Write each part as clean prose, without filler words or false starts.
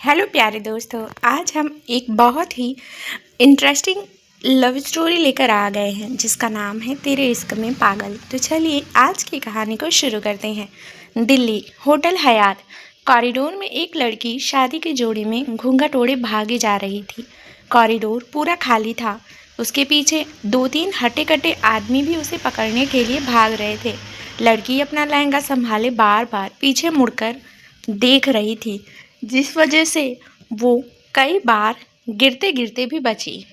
Hello प्यारे दोस्तों, आज हम एक बहुत ही इंटरेस्टिंग लव स्टोरी लेकर आ गए हैं जिसका नाम है तेरे इश्क में पागल। तो चलिए आज की कहानी को शुरू करते हैं। दिल्ली होटल हयात कॉरिडोर में एक लड़की शादी के जोड़े में घूंघट ओढ़े भागे जा रही थी। कॉरिडोर पूरा खाली था। उसके पीछे 2-3 हटे कटे आदमी भी उसे पकड़ने के लिए भाग रहे थे। लड़की अपना लहंगा संभाले बार बार पीछे मुड़कर देख रही थी, जिस वजह से वो कई बार गिरते गिरते भी बची।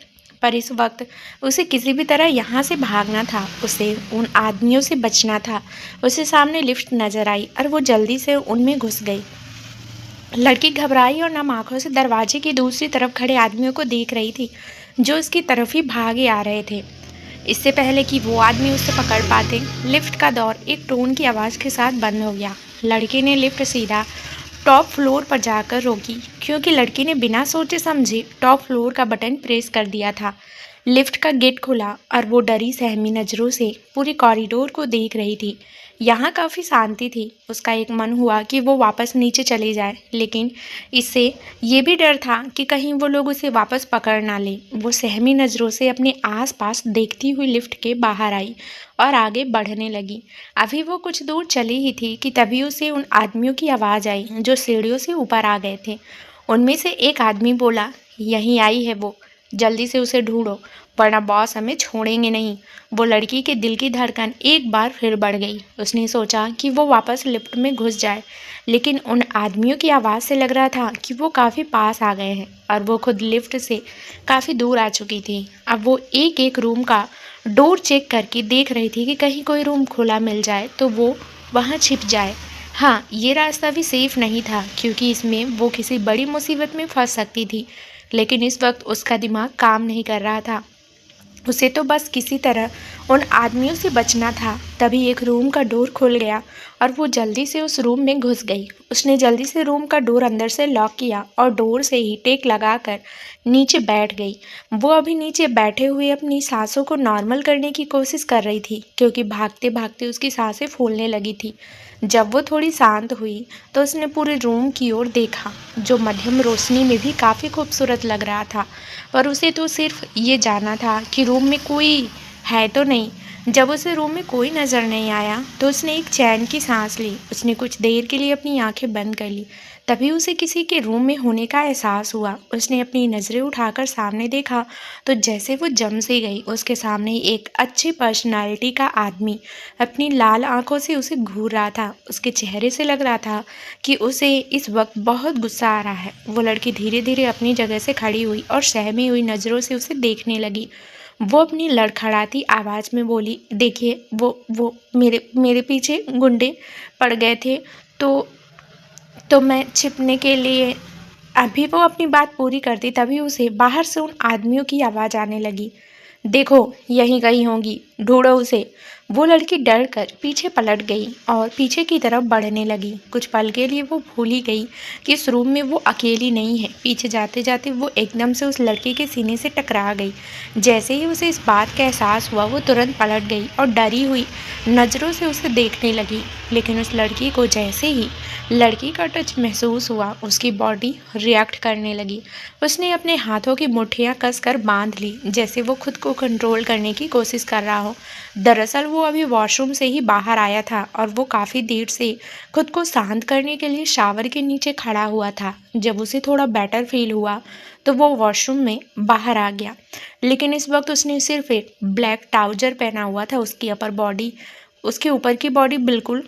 पर इस वक्त उसे किसी भी तरह यहाँ से भागना था, उसे उन आदमियों से बचना था। उसे सामने लिफ्ट नजर आई और वो जल्दी से उनमें घुस गई। लड़की घबराई और नम आंखों से दरवाजे की दूसरी तरफ खड़े आदमियों को देख रही थी जो उसकी तरफ ही भागे आ रहे थे। इससे पहले कि वो आदमी उसे पकड़ पाते, लिफ्ट का दौर एक टोन की आवाज़ के साथ बंद हो गया। लड़की ने लिफ्ट सीधा टॉप फ्लोर पर जाकर रोकी, क्योंकि लड़की ने बिना सोचे समझे टॉप फ्लोर का बटन प्रेस कर दिया था। लिफ्ट का गेट खुला और वो डरी सहमी नज़रों से पूरी कॉरिडोर को देख रही थी। यहाँ काफ़ी शांति थी। उसका एक मन हुआ कि वो वापस नीचे चली जाए, लेकिन इससे ये भी डर था कि कहीं वो लोग उसे वापस पकड़ ना ले। वो सहमी नज़रों से अपने आसपास देखती हुई लिफ्ट के बाहर आई और आगे बढ़ने लगी। अभी वो कुछ दूर चली ही थी कि तभी उसे उन आदमियों की आवाज़ आई जो सीढ़ियों से ऊपर आ गए थे। उनमें से एक आदमी बोला, यहीं आई है वो, जल्दी से उसे ढूंढो वरना बॉस हमें छोड़ेंगे नहीं। वो लड़की के दिल की धड़कन एक बार फिर बढ़ गई। उसने सोचा कि वो वापस लिफ्ट में घुस जाए, लेकिन उन आदमियों की आवाज़ से लग रहा था कि वो काफ़ी पास आ गए हैं और वो खुद लिफ्ट से काफ़ी दूर आ चुकी थी। अब वो एक एक रूम का डोर चेक करके देख रही थी कि कहीं कोई रूम खुला मिल जाए तो वो वहाँ छिप जाए। हाँ, ये रास्ता भी सेफ नहीं था, क्योंकि इसमें वो किसी बड़ी मुसीबत में फंस सकती थी। लेकिन इस वक्त उसका दिमाग काम नहीं कर रहा था। उसे तो बस किसी तरह उन आदमियों से बचना था। तभी एक रूम का डोर खुल गया और वो जल्दी से उस रूम में घुस गई। उसने जल्दी से रूम का डोर अंदर से लॉक किया और डोर से ही टेक लगाकर नीचे बैठ गई। वो अभी नीचे बैठे हुए अपनी सांसों को नॉर्मल करने की कोशिश कर रही थी, क्योंकि भागते भागते उसकी सांसें फूलने लगी थी। जब वो थोड़ी शांत हुई तो उसने पूरे रूम की ओर देखा, जो मध्यम रोशनी में भी काफ़ी खूबसूरत लग रहा था। पर उसे तो सिर्फ ये जानना था कि रूम में कोई है तो नहीं। जब उसे रूम में कोई नज़र नहीं आया तो उसने एक चैन की सांस ली। उसने कुछ देर के लिए अपनी आंखें बंद कर ली। तभी उसे किसी के रूम में होने का एहसास हुआ। उसने अपनी नज़रें उठाकर सामने देखा तो जैसे वो जम सी गई। उसके सामने एक अच्छी पर्सनालिटी का आदमी अपनी लाल आंखों से उसे घूर रहा था। उसके चेहरे से लग रहा था कि उसे इस वक्त बहुत गुस्सा आ रहा है। वो लड़की धीरे धीरे अपनी जगह से खड़ी हुई और सहमी हुई नज़रों से उसे देखने लगी। वो अपनी लड़खड़ाती आवाज़ में बोली, देखिए वो मेरे मेरे पीछे गुंडे पड़ गए थे, तो मैं छिपने के लिए। अभी वो अपनी बात पूरी करती तभी उसे बाहर से उन आदमियों की आवाज़ आने लगी, देखो यहीं कहीं होंगी, ढूंढो उसे। वो लड़की डर कर पीछे पलट गई और पीछे की तरफ बढ़ने लगी। कुछ पल के लिए वो भूल ही गई कि इस रूम में वो अकेली नहीं है। पीछे जाते जाते वो एकदम से उस लड़के के सीने से टकरा गई। जैसे ही उसे इस बात का एहसास हुआ वो तुरंत पलट गई और डरी हुई नज़रों से उसे देखने लगी। लेकिन उस लड़की को जैसे ही लड़की का टच महसूस हुआ, उसकी बॉडी रिएक्ट करने लगी। उसने अपने हाथों की मुट्ठियाँ कसकर बांध ली, जैसे वो खुद को कंट्रोल करने की कोशिश कर रहा हो। दरअसल वो अभी वॉशरूम से ही बाहर आया था और वो काफ़ी देर से खुद को शांत करने के लिए शावर के नीचे खड़ा हुआ था। जब उसे थोड़ा बेटर फील हुआ तो वो वॉशरूम में बाहर आ गया। लेकिन इस वक्त उसने सिर्फ एक ब्लैक ट्राउजर पहना हुआ था। उसके ऊपर की बॉडी बिल्कुल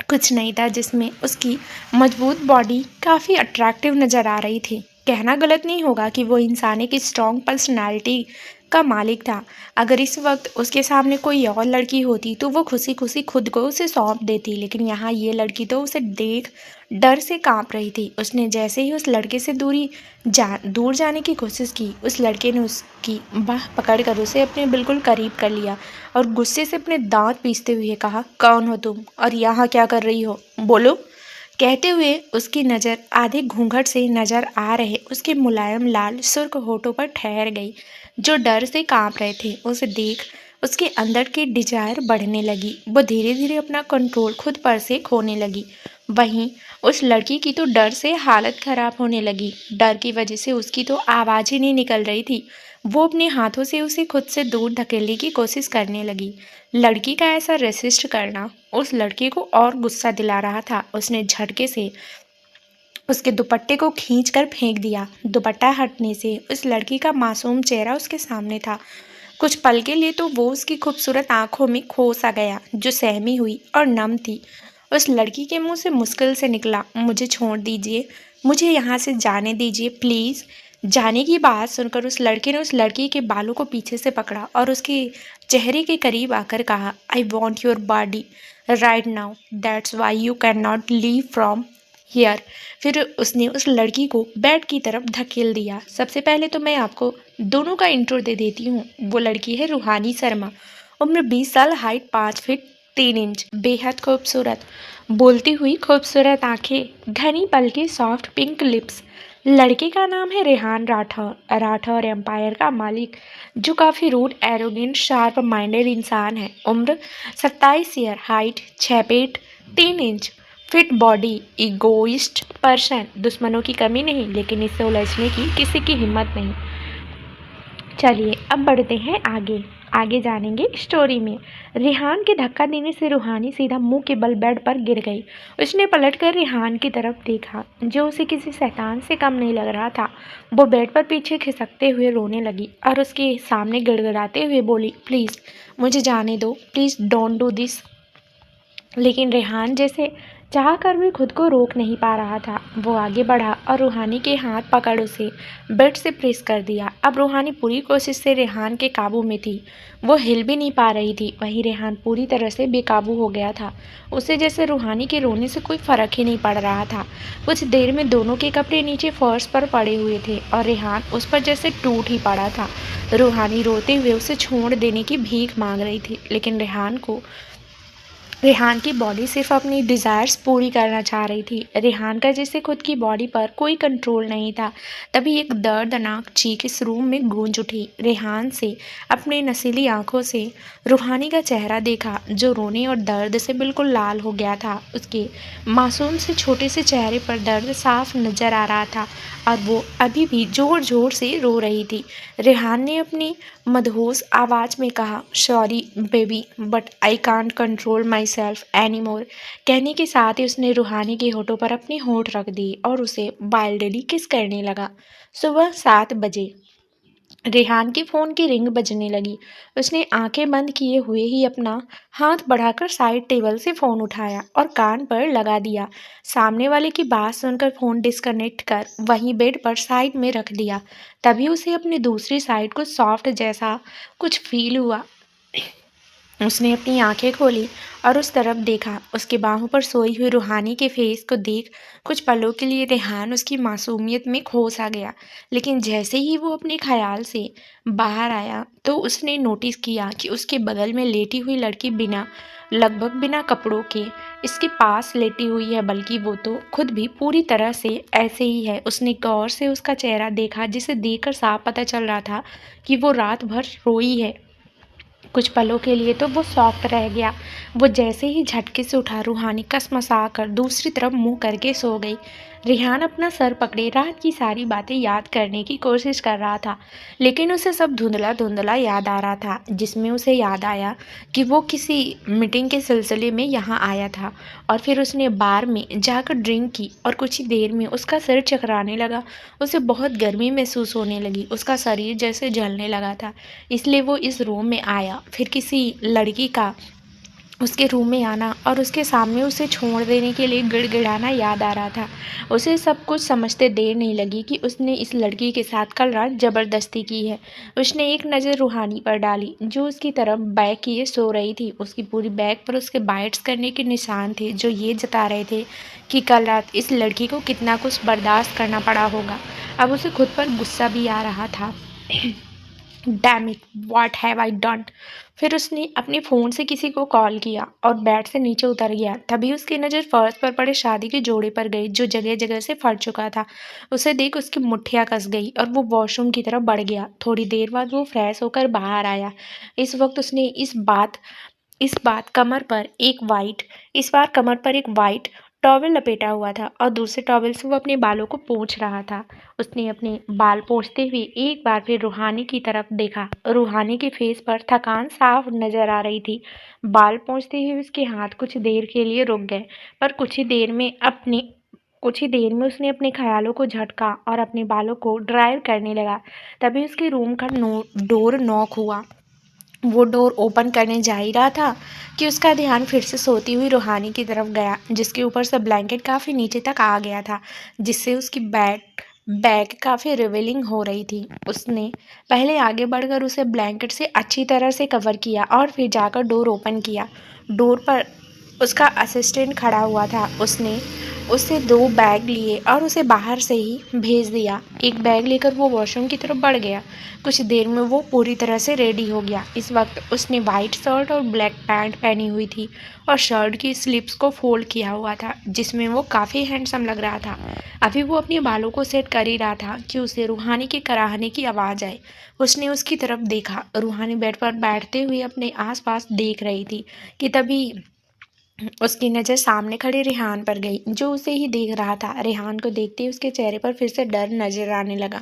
कुछ नहीं था, जिसमें उसकी मजबूत बॉडी काफ़ी अट्रैक्टिव नज़र आ रही थी। कहना गलत नहीं होगा कि वो इंसान एक स्ट्रॉन्ग पर्सनालिटी का मालिक था। अगर इस वक्त उसके सामने कोई और लड़की होती तो वो खुशी खुशी खुद को उसे सौंप देती, लेकिन यहाँ ये लड़की तो उसे देख डर से कांप रही थी। उसने जैसे ही उस लड़के से दूर जाने की कोशिश की, उस लड़के ने उसकी बाह पकड़कर उसे अपने बिल्कुल करीब कर लिया और गुस्से से अपने दांत पीसते हुए कहा, कौन हो तुम और यहाँ क्या कर रही हो, बोलो। कहते हुए उसकी नज़र आधे घूंघट से नजर आ रहे उसके मुलायम लाल सुर्ख होठों पर ठहर गई, जो डर से कांप रहे थे। उसे देख उसके अंदर की डिजायर बढ़ने लगी। वो धीरे धीरे अपना कंट्रोल खुद पर से खोने लगी। वहीं उस लड़की की तो डर से हालत खराब होने लगी। डर की वजह से उसकी तो आवाज ही नहीं निकल रही थी। वो अपने हाथों से उसे खुद से दूर धकेलने की कोशिश करने लगी। लड़की का ऐसा रेसिस्ट करना उस लड़की को और गुस्सा दिला रहा था। उसने झटके से उसके दुपट्टे को खींचकर फेंक दिया। दुपट्टा हटने से उस लड़की का मासूम चेहरा उसके सामने था। कुछ पल के लिए तो वो उसकी खूबसूरत आंखों में खो सा गया, जो सहमी हुई और नम थी। उस लड़की के मुंह से मुश्किल से निकला, मुझे छोड़ दीजिए, मुझे यहाँ से जाने दीजिए प्लीज़। जाने की बात सुनकर उस लड़के ने उस लड़की के बालों को पीछे से पकड़ा और उसके चेहरे के करीब आकर कहा, I want your body right now, that's why you can not leave from here. फिर उसने उस लड़की को बेड की तरफ धकेल दिया। सबसे पहले तो मैं आपको दोनों का इंट्रो दे देती हूँ। वो लड़की है रूहानी शर्मा, उम्र 20 साल, हाइट 5 फीट 3 इंच, बेहद खूबसूरत, बोलती हुई खूबसूरत आंखें, घनी पलकें, सॉफ्ट पिंक लिप्स। लड़के का नाम है रेहान राठौर। राठौर एम्पायर का मालिक, जो काफ़ी रूड, एरोगेंट, शार्प माइंडेड इंसान है। उम्र 27 year, height 6 feet 3 inch, fit body, egoist person, दुश्मनों की कमी नहीं, लेकिन इससे उलझने की किसी की हिम्मत नहीं। चलिए अब बढ़ते हैं आगे। आगे जानेंगे स्टोरी में। रिहान के धक्का देने से रूहानी सीधा मुंह के बल बेड पर गिर गई। उसने पलटकर रिहान की तरफ देखा, जो उसे किसी शैतान से कम नहीं लग रहा था। वो बेड पर पीछे खिसकते हुए रोने लगी और उसके सामने गिड़गिड़ाते हुए बोली, प्लीज़ मुझे जाने दो, प्लीज़ डोंट डू दिस। लेकिन रेहान जैसे चाह कर भी खुद को रोक नहीं पा रहा था। वो आगे बढ़ा और रूहानी के हाथ पकड़ उसे बेड से प्रेस कर दिया। अब रूहानी पूरी कोशिश से रेहान के काबू में थी। वो हिल भी नहीं पा रही थी। वहीं रेहान पूरी तरह से बेकाबू हो गया था। उसे जैसे रूहानी के रोने से कोई फर्क ही नहीं पड़ रहा था। कुछ देर में दोनों के कपड़े नीचे फर्श पर पड़े हुए थे और रेहान उस पर जैसे टूट ही पड़ा था। रूहानी रोते हुए उसे छोड़ देने की भीख मांग रही थी, लेकिन रेहान की बॉडी सिर्फ अपनी डिज़ायर्स पूरी करना चाह रही थी। रेहान का जैसे खुद की बॉडी पर कोई कंट्रोल नहीं था। तभी एक दर्दनाक चीख इस रूम में गूंज उठी। रेहान से अपनी नशीली आंखों से रूहानी का चेहरा देखा, जो रोने और दर्द से बिल्कुल लाल हो गया था। उसके मासूम से छोटे से चेहरे पर दर्द साफ नजर आ रहा था और वो अभी भी जोर जोर से रो रही थी। रेहान ने अपनी मदहोश आवाज़ में कहा, sorry baby but I can't control my self any more. कहने के साथ ही उसने रूहानी के होठों पर अपनी होठ रख दी और उसे वाइल्डली किस करने लगा। सुबह 7 बजे रेहान के फ़ोन की रिंग बजने लगी। उसने आंखें बंद किए हुए ही अपना हाथ बढ़ाकर साइड टेबल से फ़ोन उठाया और कान पर लगा दिया। सामने वाले की बात सुनकर फ़ोन डिस्कनेक्ट कर वहीं बेड पर साइड में रख दिया। तभी उसे अपनी दूसरी साइड को सॉफ्ट जैसा कुछ फील हुआ। उसने अपनी आंखें खोली और उस तरफ देखा। उसके बाहों पर सोई हुई रूहानी के फेस को देख कुछ पलों के लिए रेहान उसकी मासूमियत में खो सा गया। लेकिन जैसे ही वो अपने ख्याल से बाहर आया तो उसने नोटिस किया कि उसके बगल में लेटी हुई लड़की लगभग बिना कपड़ों के इसके पास लेटी हुई है, बल्कि वो तो खुद भी पूरी तरह से ऐसे ही है। उसने गौर से उसका चेहरा देखा, जिसे देखकर साफ पता चल रहा था कि वो रात भर रोई है। कुछ पलों के लिए तो वो सॉफ्ट रह गया। वो जैसे ही झटके से उठा, रूहानी कसमसा कर दूसरी तरफ मुंह करके सो गई। रेहान अपना सर पकड़े रात की सारी बातें याद करने की कोशिश कर रहा था, लेकिन उसे सब धुंधला धुंधला याद आ रहा था। जिसमें उसे याद आया कि वो किसी मीटिंग के सिलसिले में यहाँ आया था और फिर उसने बार में जाकर ड्रिंक की और कुछ ही देर में उसका सिर चकराने लगा। उसे बहुत गर्मी महसूस होने लगी, उसका शरीर जैसे जलने लगा था। इसलिए वो इस रूम में आया। फिर किसी लड़की का उसके रूम में आना और उसके सामने उसे छोड़ देने के लिए गिड़गिड़ाना याद आ रहा था। उसे सब कुछ समझते देर नहीं लगी कि उसने इस लड़की के साथ कल रात ज़बरदस्ती की है। उसने एक नज़र रूहानी पर डाली, जो उसकी तरफ बैक किए सो रही थी। उसकी पूरी बैक पर उसके बाइट्स करने के निशान थे, जो ये जता रहे थे कि कल रात इस लड़की को कितना कुछ बर्दाश्त करना पड़ा होगा। अब उसे खुद पर गुस्सा भी आ रहा था। Damn it, what have I done. फिर उसने अपने फ़ोन से किसी को कॉल किया और बेड से नीचे उतर गया। तभी उसकी नज़र फर्श पर पड़े शादी के जोड़े पर गई, जो जगह जगह से फट चुका था। उसे देख उसकी मुठ्ठियाँ कस गई और वो वॉशरूम की तरफ बढ़ गया। थोड़ी देर बाद वो फ्रेश होकर बाहर आया। इस वक्त उसने इस बार कमर पर एक वाइट टॉवेल लपेटा हुआ था और दूसरे टॉवेल से वो अपने बालों को पोंछ रहा था। उसने अपने बाल पोंछते हुए एक बार फिर रूहानी की तरफ देखा। रूहानी के फेस पर थकान साफ नजर आ रही थी। बाल पोंछते हुए उसके हाथ कुछ देर के लिए रुक गए, पर कुछ ही देर में उसने अपने ख्यालों को झटका और अपने बालों को ड्रायर करने लगा। तभी उसके रूम का डोर नॉक हुआ। वो डोर ओपन करने जा ही रहा था कि उसका ध्यान फिर से सोती हुई रूहानी की तरफ गया, जिसके ऊपर से ब्लैंकेट काफ़ी नीचे तक आ गया था, जिससे उसकी बैक काफ़ी रिवीलिंग हो रही थी। उसने पहले आगे बढ़कर उसे ब्लैंकेट से अच्छी तरह से कवर किया और फिर जाकर डोर ओपन किया। डोर पर उसका असिस्टेंट खड़ा हुआ था। उसने उससे 2 बैग लिए और उसे बाहर से ही भेज दिया। एक बैग लेकर वो वॉशरूम की तरफ बढ़ गया। कुछ देर में वो पूरी तरह से रेडी हो गया। इस वक्त उसने वाइट शर्ट और ब्लैक पैंट पहनी हुई थी और शर्ट की स्लीव्स को फोल्ड किया हुआ था, जिसमें वो काफ़ी हैंडसम लग रहा था। अभी वो अपने बालों को सेट कर ही रहा था कि उसे रूहानी के कराहने की आवाज़ आई। उसने उसकी तरफ देखा। रूहानी बेड पर बैठते हुए अपने आसपास देख रही थी कि तभी उसकी नज़र सामने खड़े रेहान पर गई, जो उसे ही देख रहा था। रेहान को देखते ही उसके चेहरे पर फिर से डर नजर आने लगा।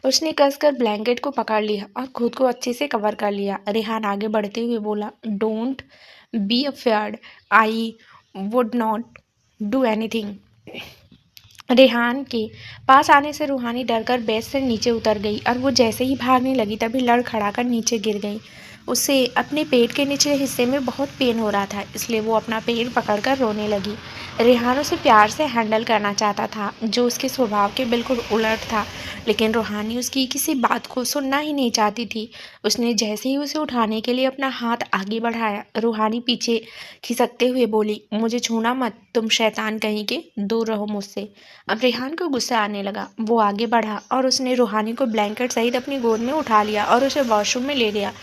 उसने कसकर ब्लैंकेट को पकड़ लिया और खुद को अच्छे से कवर कर लिया। रेहान आगे बढ़ते हुए बोला, don't be afraid, I would not do anything. Rehan के पास आने से रूहानी डरकर बेड से नीचे उतर गई और वो जैसे ही भागने लगी तभी लड़खड़ाकर नीचे गिर गई। उसे अपने पेट के निचले हिस्से में बहुत पेन हो रहा था, इसलिए वो अपना पेट पकड़कर रोने लगी। रेहान उसे प्यार से हैंडल करना चाहता था, जो उसके स्वभाव के बिल्कुल उलट था, लेकिन रूहानी उसकी किसी बात को सुनना ही नहीं चाहती थी। उसने जैसे ही उसे उठाने के लिए अपना हाथ आगे बढ़ाया, रूहानी पीछे खिसकते हुए बोली, मुझे छूना मत, तुम शैतान कहीं के, दूर रहो मुझसे। अब रेहान को गुस्सा आने लगा। वो आगे बढ़ा और उसने रूहानी को ब्लैंकेट सहित अपनी गोद में उठा लिया और उसे वॉशरूम में ले गया।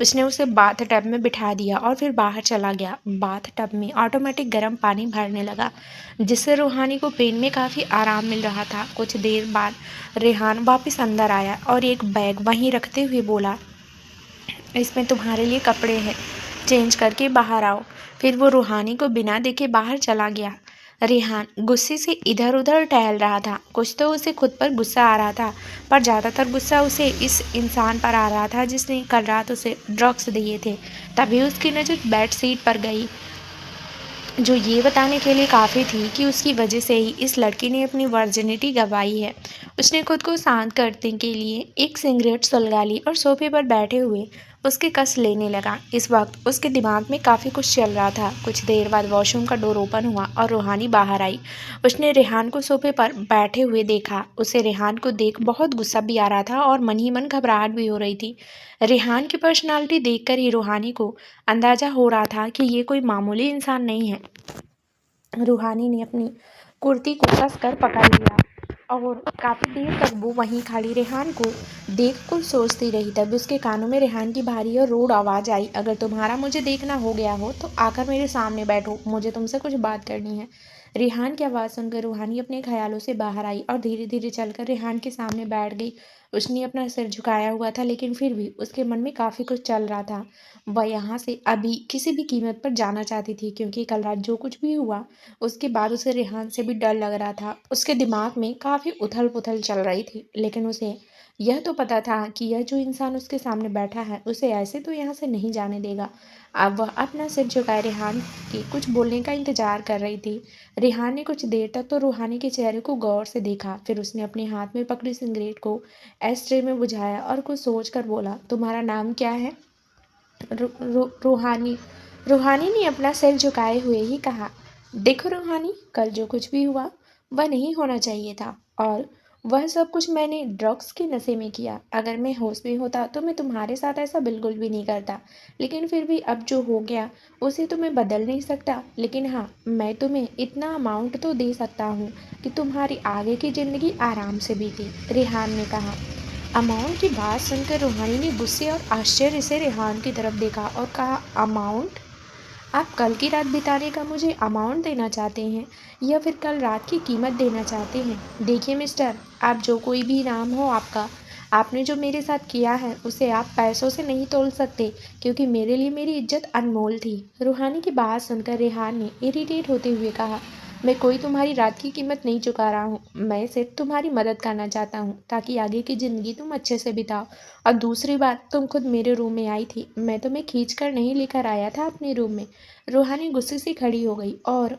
उसने उसे बाथ टब में बिठा दिया और फिर बाहर चला गया। बाथ टब में ऑटोमेटिक गर्म पानी भरने लगा, जिससे रूहानी को पेन में काफ़ी आराम मिल रहा था। कुछ देर बाद रेहान वापस अंदर आया और एक बैग वहीं रखते हुए बोला, इसमें तुम्हारे लिए कपड़े हैं, चेंज करके बाहर आओ। फिर वो रूहानी को बिना देखे बाहर चला गया। रेहान गुस्से से इधर उधर टहल रहा था। कुछ तो उसे खुद पर गुस्सा आ रहा था, पर ज़्यादातर गुस्सा उसे इस इंसान पर आ रहा था जिसने कल रात उसे ड्रग्स दिए थे। तभी उसकी नज़र बेड शीट पर गई, जो ये बताने के लिए काफ़ी थी कि उसकी वजह से ही इस लड़की ने अपनी वर्जिनिटी गंवाई है। उसने खुद को शांत करने के लिए एक सिगरेट सुलगा ली और सोफे पर बैठे हुए उसके कस लेने लगा। इस वक्त उसके दिमाग में काफ़ी कुछ चल रहा था। कुछ देर बाद वॉशरूम का डोर ओपन हुआ और रूहानी बाहर आई। उसने रेहान को सोफे पर बैठे हुए देखा। उसे रेहान को देख बहुत गुस्सा भी आ रहा था और मन ही मन घबराहट भी हो रही थी। रेहान की पर्सनालिटी देखकर ही रूहानी को अंदाज़ा हो रहा था कि ये कोई मामूली इंसान नहीं है। रूहानी ने अपनी कुर्ती को कसकर पकड़ लिया और काफ़ी देर तक वो वहीं खड़ी रेहान को देख कुछ सोचती रही। तभी उसके कानों में रेहान की भारी और रूड आवाज़ आई, अगर तुम्हारा मुझे देखना हो गया हो तो आकर मेरे सामने बैठो, मुझे तुमसे कुछ बात करनी है। रेहान की आवाज़ सुनकर रूहानी अपने ख्यालों से बाहर आई और धीरे धीरे चलकर रेहान के सामने बैठ गई। उसने अपना सिर झुकाया हुआ था, लेकिन फिर भी उसके मन में काफ़ी कुछ चल रहा था। वह यहाँ से अभी किसी भी कीमत पर जाना चाहती थी, क्योंकि कल रात जो कुछ भी हुआ उसके बाद उसे रेहान से भी डर लग रहा था। उसके दिमाग में काफ़ी उथल पुथल चल रही थी, लेकिन उसे यह तो पता था कि यह जो इंसान उसके सामने बैठा है उसे ऐसे तो यहाँ से नहीं जाने देगा। अब वह अपना सिर झुकाए रेहान के कुछ बोलने का इंतजार कर रही थी। रेहान ने कुछ देर तक तो रूहानी के चेहरे को गौर से देखा, फिर उसने अपने हाथ में पकड़ी सिगरेट को एस्ट्रे में बुझाया और कुछ सोच कर बोला, तुम्हारा नाम क्या है? रूहानी। रूहानी ने अपना सिर झुकाए हुए ही कहा, देखो रूहानी, कल जो कुछ भी हुआ वह नहीं होना चाहिए था, और वह सब कुछ मैंने ड्रग्स के नशे में किया। अगर मैं होश में होता तो मैं तुम्हारे साथ ऐसा बिल्कुल भी नहीं करता, लेकिन फिर भी अब जो हो गया उसे तो मैं बदल नहीं सकता। लेकिन हाँ, मैं तुम्हें इतना अमाउंट तो दे सकता हूँ कि तुम्हारी आगे की ज़िंदगी आराम से बीती, रेहान ने कहा। अमाउंट की बात सुनकर रूहानी ने गुस्से और आश्चर्य से रेहान की तरफ देखा और कहा, अमाउंट? आप कल की रात बिताने का मुझे अमाउंट देना चाहते हैं, या फिर कल रात की कीमत देना चाहते हैं? देखिए मिस्टर, आप जो कोई भी नाम हो आपका, आपने जो मेरे साथ किया है उसे आप पैसों से नहीं तोल सकते, क्योंकि मेरे लिए मेरी इज्जत अनमोल थी। रूहानी की बात सुनकर रेहान ने इरिटेट होते हुए कहा, मैं कोई तुम्हारी रात की कीमत नहीं चुका रहा हूँ। मैं सिर्फ तुम्हारी मदद करना चाहता हूँ ताकि आगे की ज़िंदगी तुम अच्छे से बिताओ। और दूसरी बात, तुम खुद मेरे रूम में आई थी, मैं तुम्हें खींच कर नहीं लेकर आया था अपने रूम में। रूहानी गुस्से से खड़ी हो गई और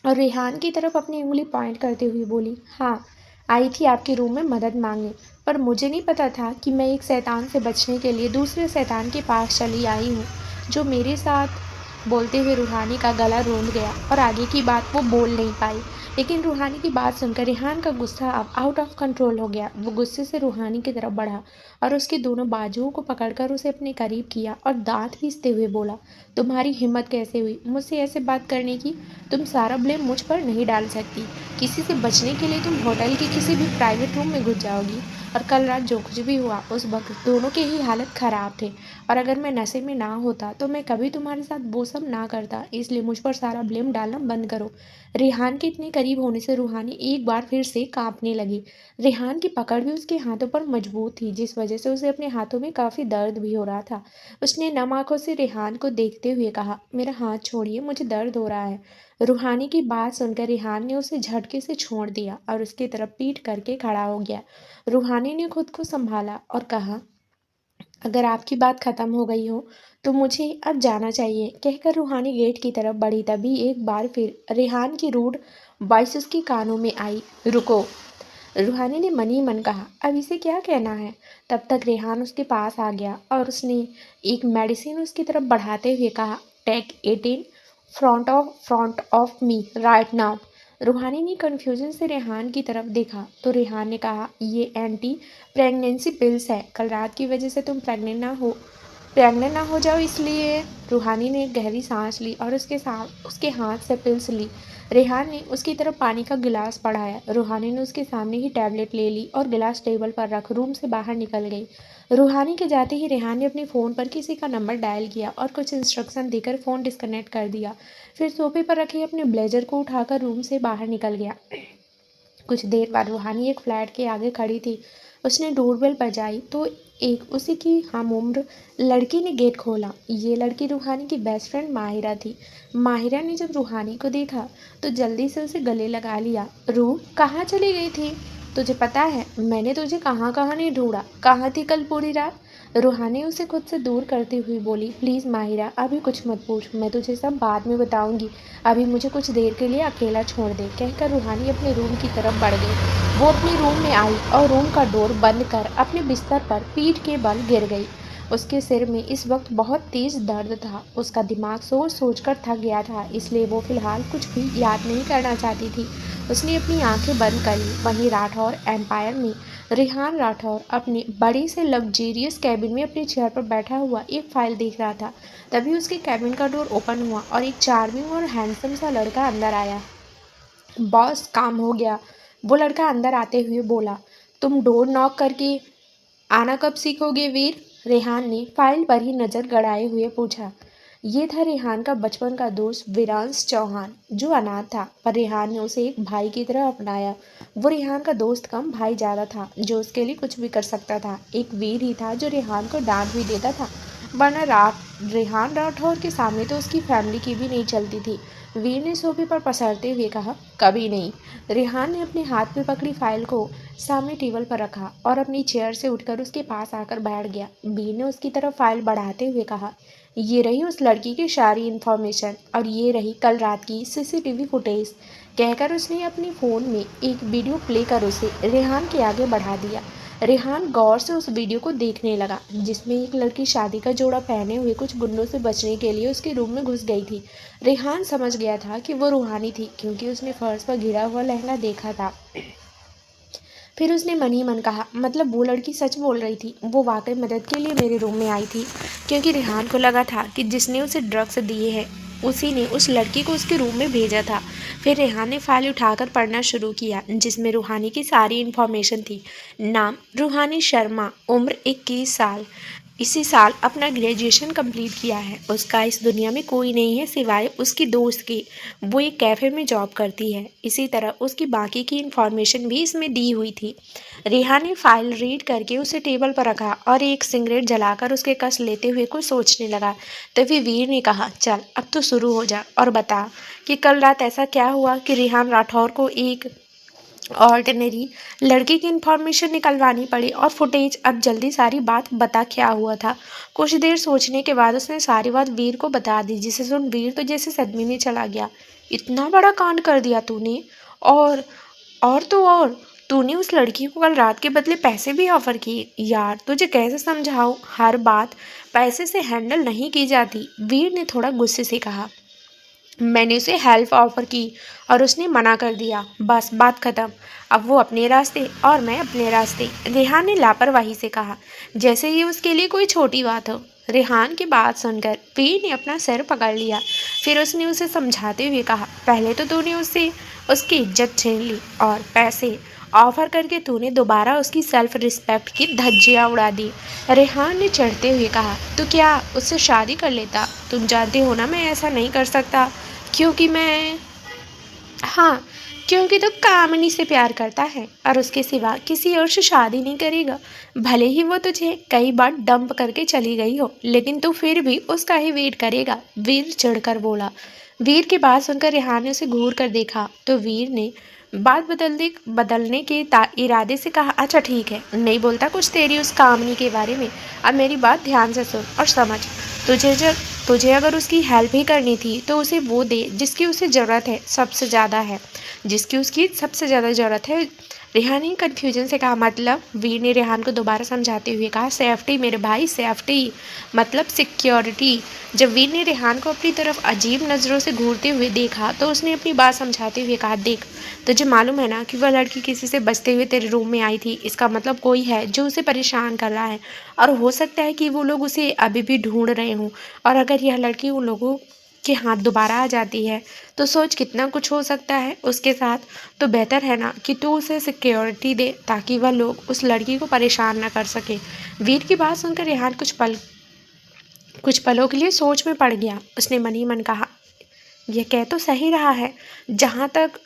रेहान की तरफ अपनी उंगली पॉइंट करते हुए बोली, हाँ, आई थी आपके रूम में मदद मांगने, पर मुझे नहीं पता था कि मैं एक शैतान से बचने के लिए दूसरे शैतान के पास चली आई हूँ जो मेरे साथ। बोलते हुए रूहानी का गला रूंध गया और आगे की बात वो बोल नहीं पाई। लेकिन रूहानी की बात सुनकर रेहान का गुस्सा अब आउट ऑफ कंट्रोल हो गया। वो गुस्से से रूहानी की तरफ बढ़ा और उसके दोनों बाजुओं को पकड़कर उसे अपने करीब किया और दांत पीसते हुए बोला, तुम्हारी हिम्मत कैसे हुई मुझसे ऐसे बात करने की? तुम सारा ब्लेम मुझ पर नहीं डाल सकती। किसी से बचने के लिए तुम होटल के किसी भी प्राइवेट रूम में घुस जाओगी। और कल रात जो कुछ भी हुआ उस वक्त दोनों के ही हालत ख़राब थे। और अगर मैं नशे में ना होता तो मैं कभी तुम्हारे साथ वो सब ना करता। इसलिए मुझ पर सारा ब्लेम डालना बंद करो। रेहान के इतने करीब होने से रूहानी एक बार फिर से कांपने लगी। रेहान की पकड़ भी उसके हाथों पर मजबूत थी, जिस वजह से उसे अपने हाथों में काफ़ी दर्द भी हो रहा था। उसने नम आंखों से रेहान को देखते हुए कहा, मेरा हाथ छोड़िए, मुझे दर्द हो रहा है। रूहानी की बात सुनकर रेहान ने उसे झटके से छोड़ दिया और उसकी तरफ पीठ करके खड़ा हो गया। रूहानी ने खुद को संभाला और कहा, अगर आपकी बात खत्म हो गई हो तो मुझे अब जाना चाहिए। कहकर रूहानी गेट की तरफ बढ़ी, तभी एक बार फिर रेहान की रूड वॉइस उसके कानों में आई, रुको। रूहानी ने मन ही मन कहा, अब इसे क्या कहना है। तब तक रेहान उसके पास आ गया और उसने एक मेडिसिन उसकी तरफ बढ़ाते हुए कहा, take it in front of me right now. Rouhani ने कन्फ्यूजन से रेहान की तरफ देखा तो रेहान ने कहा, ये एंटी प्रेगनेंसी पिल्स है। कल रात की वजह से तुम प्रेग्नेंट ना हो जाओ इसलिए। रूहानी ने एक गहरी सांस ली और उसके हाथ से पिल्स ली। रेहान ने उसकी तरफ पानी का गिलास बढ़ाया। रूहानी ने उसके सामने ही टैबलेट ले ली और गिलास टेबल पर रख रूम से बाहर निकल गई। रूहानी के जाते ही रेहान ने अपने फ़ोन पर किसी का नंबर डायल किया और कुछ इंस्ट्रक्शन देकर फ़ोन डिस्कनेक्ट कर दिया। फिर सोफे पर रखे अपने ब्लेजर को उठाकर रूम से बाहर निकल गया। कुछ देर बाद रूहानी एक फ्लैट के आगे खड़ी थी। उसने डोरबेल बजाई तो एक उसी की हमउम्र लड़की ने गेट खोला। ये लड़की रूहानी की बेस्ट फ्रेंड माहिरा थी। माहिरा ने जब रूहानी को देखा तो जल्दी से उसे गले लगा लिया। रूह, कहाँ चली गई थी? तुझे पता है मैंने तुझे कहाँ कहाँ नहीं ढूंढा, कहाँ थी कल पूरी रात? रूहानी उसे खुद से दूर करते हुए बोली, प्लीज़ माहिरा, अभी कुछ मत पूछ, मैं तुझे सब बाद में बताऊंगी। अभी मुझे कुछ देर के लिए अकेला छोड़ दे। कहकर रूहानी अपने रूम की तरफ बढ़ गई। वो अपने रूम में आई और रूम का डोर बंद कर अपने बिस्तर पर पीठ के बल गिर गई। उसके सिर में इस वक्त बहुत तेज़ दर्द था। उसका दिमाग सोच सोच कर थक गया था, इसलिए वो फिलहाल कुछ भी याद नहीं करना चाहती थी। उसने अपनी आंखें बंद कर ली। वहीं राठौर एम्पायर में रेहान राठौर अपने बड़े से लग्जेरियस कैबिन में अपने चेयर पर बैठा हुआ एक फाइल देख रहा था। तभी उसके कैबिन का डोर ओपन हुआ और एक चार्मिंग और हैंडसम सा लड़का अंदर आया। बॉस, काम हो गया, वो लड़का अंदर आते हुए बोला। तुम डोर नॉक करके आना कब सीखोगे वीर? रेहान ने फाइल पर ही नज़र गड़ाए हुए पूछा। ये था रेहान का बचपन का दोस्त विरांश चौहान, जो अनाथ था, पर रेहान ने उसे एक भाई की तरह अपनाया। वो रेहान का दोस्त कम, भाई ज़्यादा था, जो उसके लिए कुछ भी कर सकता था। एक वीर ही था जो रेहान को डांट भी देता था, वरना रेहान राठौर के सामने तो उसकी फैमिली की भी नहीं चलती थी। वीर ने सोफे पर पसरते हुए कहा, कभी नहीं। रेहान ने अपने हाथ में पकड़ी फाइल को सामने टेबल पर रखा और अपनी चेयर से उठकर उसके पास आकर बैठ गया। वीर ने उसकी तरफ फाइल बढ़ाते हुए कहा, ये रही उस लड़की की सारी इन्फॉर्मेशन और ये रही कल रात की सीसीटीवी फुटेज। कहकर उसने अपने फ़ोन में एक वीडियो प्ले कर उसे रेहान के आगे बढ़ा दिया। रेहान गौर से उस वीडियो को देखने लगा, जिसमें एक लड़की शादी का जोड़ा पहने हुए कुछ गुंडों से बचने के लिए उसके रूम में घुस गई थी। रेहान समझ गया था कि वो रूहानी थी, क्योंकि उसने फर्श पर गिरा हुआ लहंगा देखा था। फिर उसने मन ही मन कहा, मतलब वो लड़की सच बोल रही थी, वो वाकई मदद के लिए मेरे रूम में आई थी। क्योंकि रेहान को लगा था कि जिसने उसे ड्रग्स दिए हैं उसी ने उस लड़की को उसके रूम में भेजा था। फिर रेहान ने फाइल उठाकर पढ़ना शुरू किया, जिसमें रूहानी की सारी इन्फॉर्मेशन थी। नाम रूहानी शर्मा, उम्र 21 साल, इसी साल अपना ग्रेजुएशन कंप्लीट किया है। उसका इस दुनिया में कोई नहीं है सिवाय उसकी दोस्त के। वो एक कैफ़े में जॉब करती है। इसी तरह उसकी बाकी की इन्फॉर्मेशन भी इसमें दी हुई थी। रेहा ने फाइल रीड करके उसे टेबल पर रखा और एक सिगरेट जलाकर उसके कस लेते हुए कुछ सोचने लगा। तभी वीर ने कहा, चल अब तो शुरू हो जा और बता कि कल रात ऐसा क्या हुआ कि रेहान राठौर को एक ऑर्डिनरी लड़की की इन्फॉर्मेशन निकलवानी पड़ी और फुटेज। अब जल्दी सारी बात बता क्या हुआ था। कुछ देर सोचने के बाद उसने सारी बात वीर को बता दी, जिसे सुन वीर तो जैसे सदमे में चला गया। इतना बड़ा कांड कर दिया तूने? और तो और तूने उस लड़की को कल रात के बदले पैसे भी ऑफर किए। यार तुझे कैसे समझाऊं, हर बात पैसे से हैंडल नहीं की जाती। वीर ने थोड़ा गुस्से से कहा। मैंने उसे हेल्प ऑफर की और उसने मना कर दिया, बस बात खत्म। अब वो अपने रास्ते और मैं अपने रास्ते। रेहान ने लापरवाही से कहा, जैसे ये उसके लिए कोई छोटी बात हो। रेहान की बात सुनकर वीर ने अपना सिर पकड़ लिया। फिर उसने उसे समझाते हुए कहा, पहले तो तूने उससे उसकी इज्जत छीन ली और पैसे ऑफर करके तूने दोबारा उसकी सेल्फ रिस्पेक्ट की धज्जियां उड़ा दी। रेहान ने चढ़ते हुए कहा, तो क्या उससे शादी कर लेता? तुम जानते हो ना मैं ऐसा नहीं कर सकता, क्योंकि मैं हाँ, क्योंकि तो कामिनी से प्यार करता है और उसके सिवा किसी और से शादी नहीं करेगा। भले ही वो तुझे कई बार डंप करके चली गई हो, लेकिन तू फिर भी उसका ही वेट करेगा। वीर चिढ़कर बोला। वीर की बात सुनकर रेहान ने उसे घूर कर देखा तो वीर ने बात बदलने के इरादे से कहा, अच्छा ठीक है, नहीं बोलता कुछ तेरी उस कामनी के बारे में। अब मेरी बात ध्यान से सुन और समझ। तुझे अगर उसकी हेल्प ही करनी थी तो उसे वो दे जिसकी उसे ज़रूरत है, सबसे ज़्यादा है जिसकी उसकी सबसे ज़्यादा ज़रूरत है। रेहान ने कन्फ्यूजन से कहा, मतलब? वीर ने रेहान को दोबारा समझाते हुए कहा, सेफ्टी मेरे भाई, सेफ्टी मतलब सिक्योरिटी। जब वीर ने रेहान को अपनी तरफ अजीब नज़रों से घूरते हुए देखा तो उसने अपनी बात समझाते हुए कहा, देख तुझे मालूम है ना कि वह लड़की किसी से बचते हुए तेरे रूम में आई थी। इसका मतलब कोई है जो उसे परेशान कर रहा है और हो सकता है कि वो लोग उसे अभी भी ढूंढ रहे हों। और अगर यह लड़की उन लोगों के हाथ दोबारा आ जाती है तो सोच कितना कुछ हो सकता है उसके साथ। तो बेहतर है ना कि तू उसे सिक्योरिटी दे ताकि वह लोग उस लड़की को परेशान ना कर सके। वीर की बात सुनकर रेहान कुछ पलों के लिए सोच में पड़ गया। उसने मन ही मन कहा, यह कह तो सही रहा है। जहाँ तक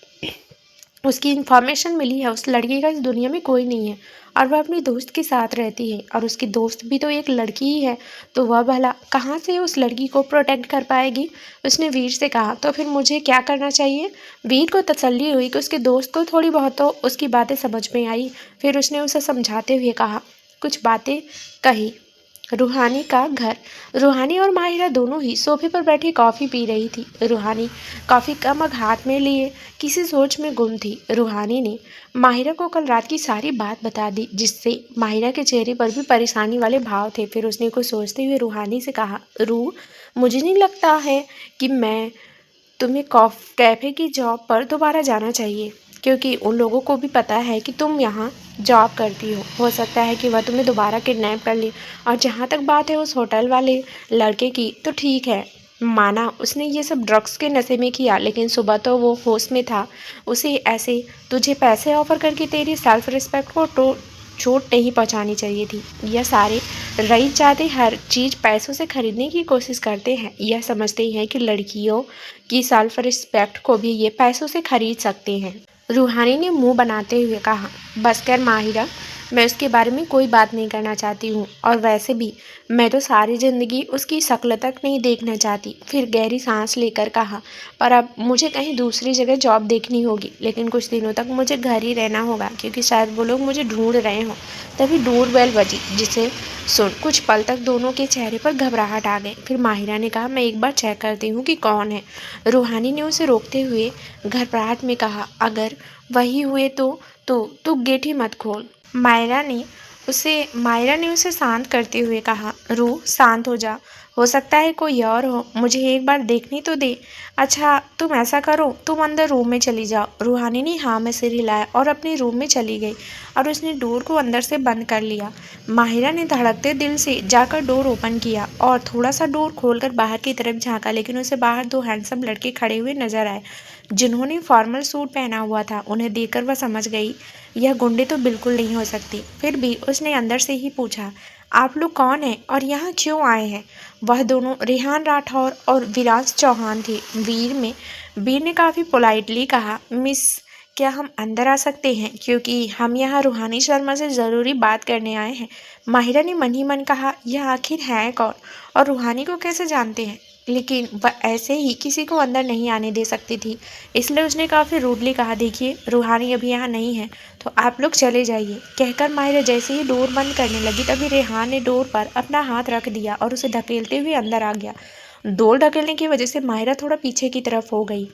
उसकी इन्फॉर्मेशन मिली है, उस लड़की का इस दुनिया में कोई नहीं है और वह अपनी दोस्त के साथ रहती है और उसकी दोस्त भी तो एक लड़की ही है। तो वह भला कहाँ से उस लड़की को प्रोटेक्ट कर पाएगी? उसने वीर से कहा, तो फिर मुझे क्या करना चाहिए? वीर को तसल्ली हुई कि उसके दोस्त को थोड़ी बहुत तो उसकी बातें समझ में आई। फिर उसने उसे समझाते हुए कहा, कुछ बातें कही। रूहानी का घर। रूहानी और माहिरा दोनों ही सोफे पर बैठी कॉफ़ी पी रही थी। रूहानी कॉफ़ी का मग हाथ में लिए किसी सोच में गुम थी। रूहानी ने माहिरा को कल रात की सारी बात बता दी, जिससे माहिरा के चेहरे पर भी परेशानी वाले भाव थे। फिर उसने कुछ सोचते हुए रूहानी से कहा, रूह, मुझे नहीं लगता है कि मैं तुम्हें कैफ़े की जॉब पर दोबारा जाना चाहिए, क्योंकि उन लोगों को भी पता है कि तुम यहाँ जॉब करती हो सकता है कि वह तुम्हें दोबारा किडनैप कर ले। और जहाँ तक बात है उस होटल वाले लड़के की, तो ठीक है, माना उसने ये सब ड्रग्स के नशे में किया, लेकिन सुबह तो वो होश में था। उसे ऐसे तुझे पैसे ऑफर करके तेरी सेल्फ रिस्पेक्ट को चोट नहीं पहुंचानी चाहिए थी। यह सारे रईस जाते हर चीज़ पैसों से खरीदने की कोशिश करते हैं। यह समझते हैं कि लड़कियों की सेल्फ रिस्पेक्ट को भी ये पैसों से खरीद सकते हैं। रूहानी ने मुंह बनाते हुए कहा, बस कर माहिरा, मैं उसके बारे में कोई बात नहीं करना चाहती हूँ और वैसे भी मैं तो सारी ज़िंदगी उसकी शक्ल तक नहीं देखना चाहती। फिर गहरी सांस लेकर कहा, पर अब मुझे कहीं दूसरी जगह जॉब देखनी होगी, लेकिन कुछ दिनों तक मुझे घर ही रहना होगा क्योंकि शायद वो लोग मुझे ढूंढ रहे हों। तभी डोरबेल बजी, जिसे सुन कुछ पल तक दोनों के चेहरे पर घबराहट आ गई। फिर माहिरा ने कहा, मैं एक बार चेक करती हूँ कि कौन है। रूहानी ने उसे रोकते हुए घबराहट में कहा, अगर वही हुए तो तू गेट ही मत खोल। मायरा ने उसे शांत करते हुए कहा, रूह शांत हो जा, हो सकता है कोई और हो, मुझे एक बार देखने तो दे। अच्छा तुम ऐसा करो, तुम अंदर रूम में चली जाओ। रूहानी ने हाँ में सिर हिलाया और अपने रूम में चली गई और उसने डोर को अंदर से बंद कर लिया। माहिरा ने धड़कते दिल से जाकर डोर ओपन किया और थोड़ा सा डोर खोलकर बाहर की तरफ झांका, लेकिन उसे बाहर दो हैंडसम लड़के खड़े हुए नजर आए जिन्होंने फॉर्मल सूट पहना हुआ था। उन्हें देखकर वह समझ गई यह गुंडे तो बिल्कुल नहीं हो सकती। फिर भी उसने अंदर से ही पूछा, आप लोग कौन हैं और यहाँ क्यों आए हैं? वह दोनों रेहान राठौर और विराज चौहान थे। वीर ने काफ़ी पोलाइटली कहा, मिस क्या हम अंदर आ सकते हैं, क्योंकि हम यहाँ रूहानी शर्मा से ज़रूरी बात करने आए हैं। माहिरा ने मन ही मन कहा, यह आखिर है कौन और रूहानी को कैसे जानते हैं? लेकिन वह ऐसे ही किसी को अंदर नहीं आने दे सकती थी, इसलिए उसने काफ़ी रूडली कहा, देखिए रूहानी अभी यहाँ नहीं है, तो आप लोग चले जाइए। कहकर माहिरा जैसे ही डोर बंद करने लगी तभी रेहान ने डोर पर अपना हाथ रख दिया और उसे धकेलते हुए अंदर आ गया। डोर धकेलने की वजह से माहिरा थोड़ा पीछे की तरफ हो गई।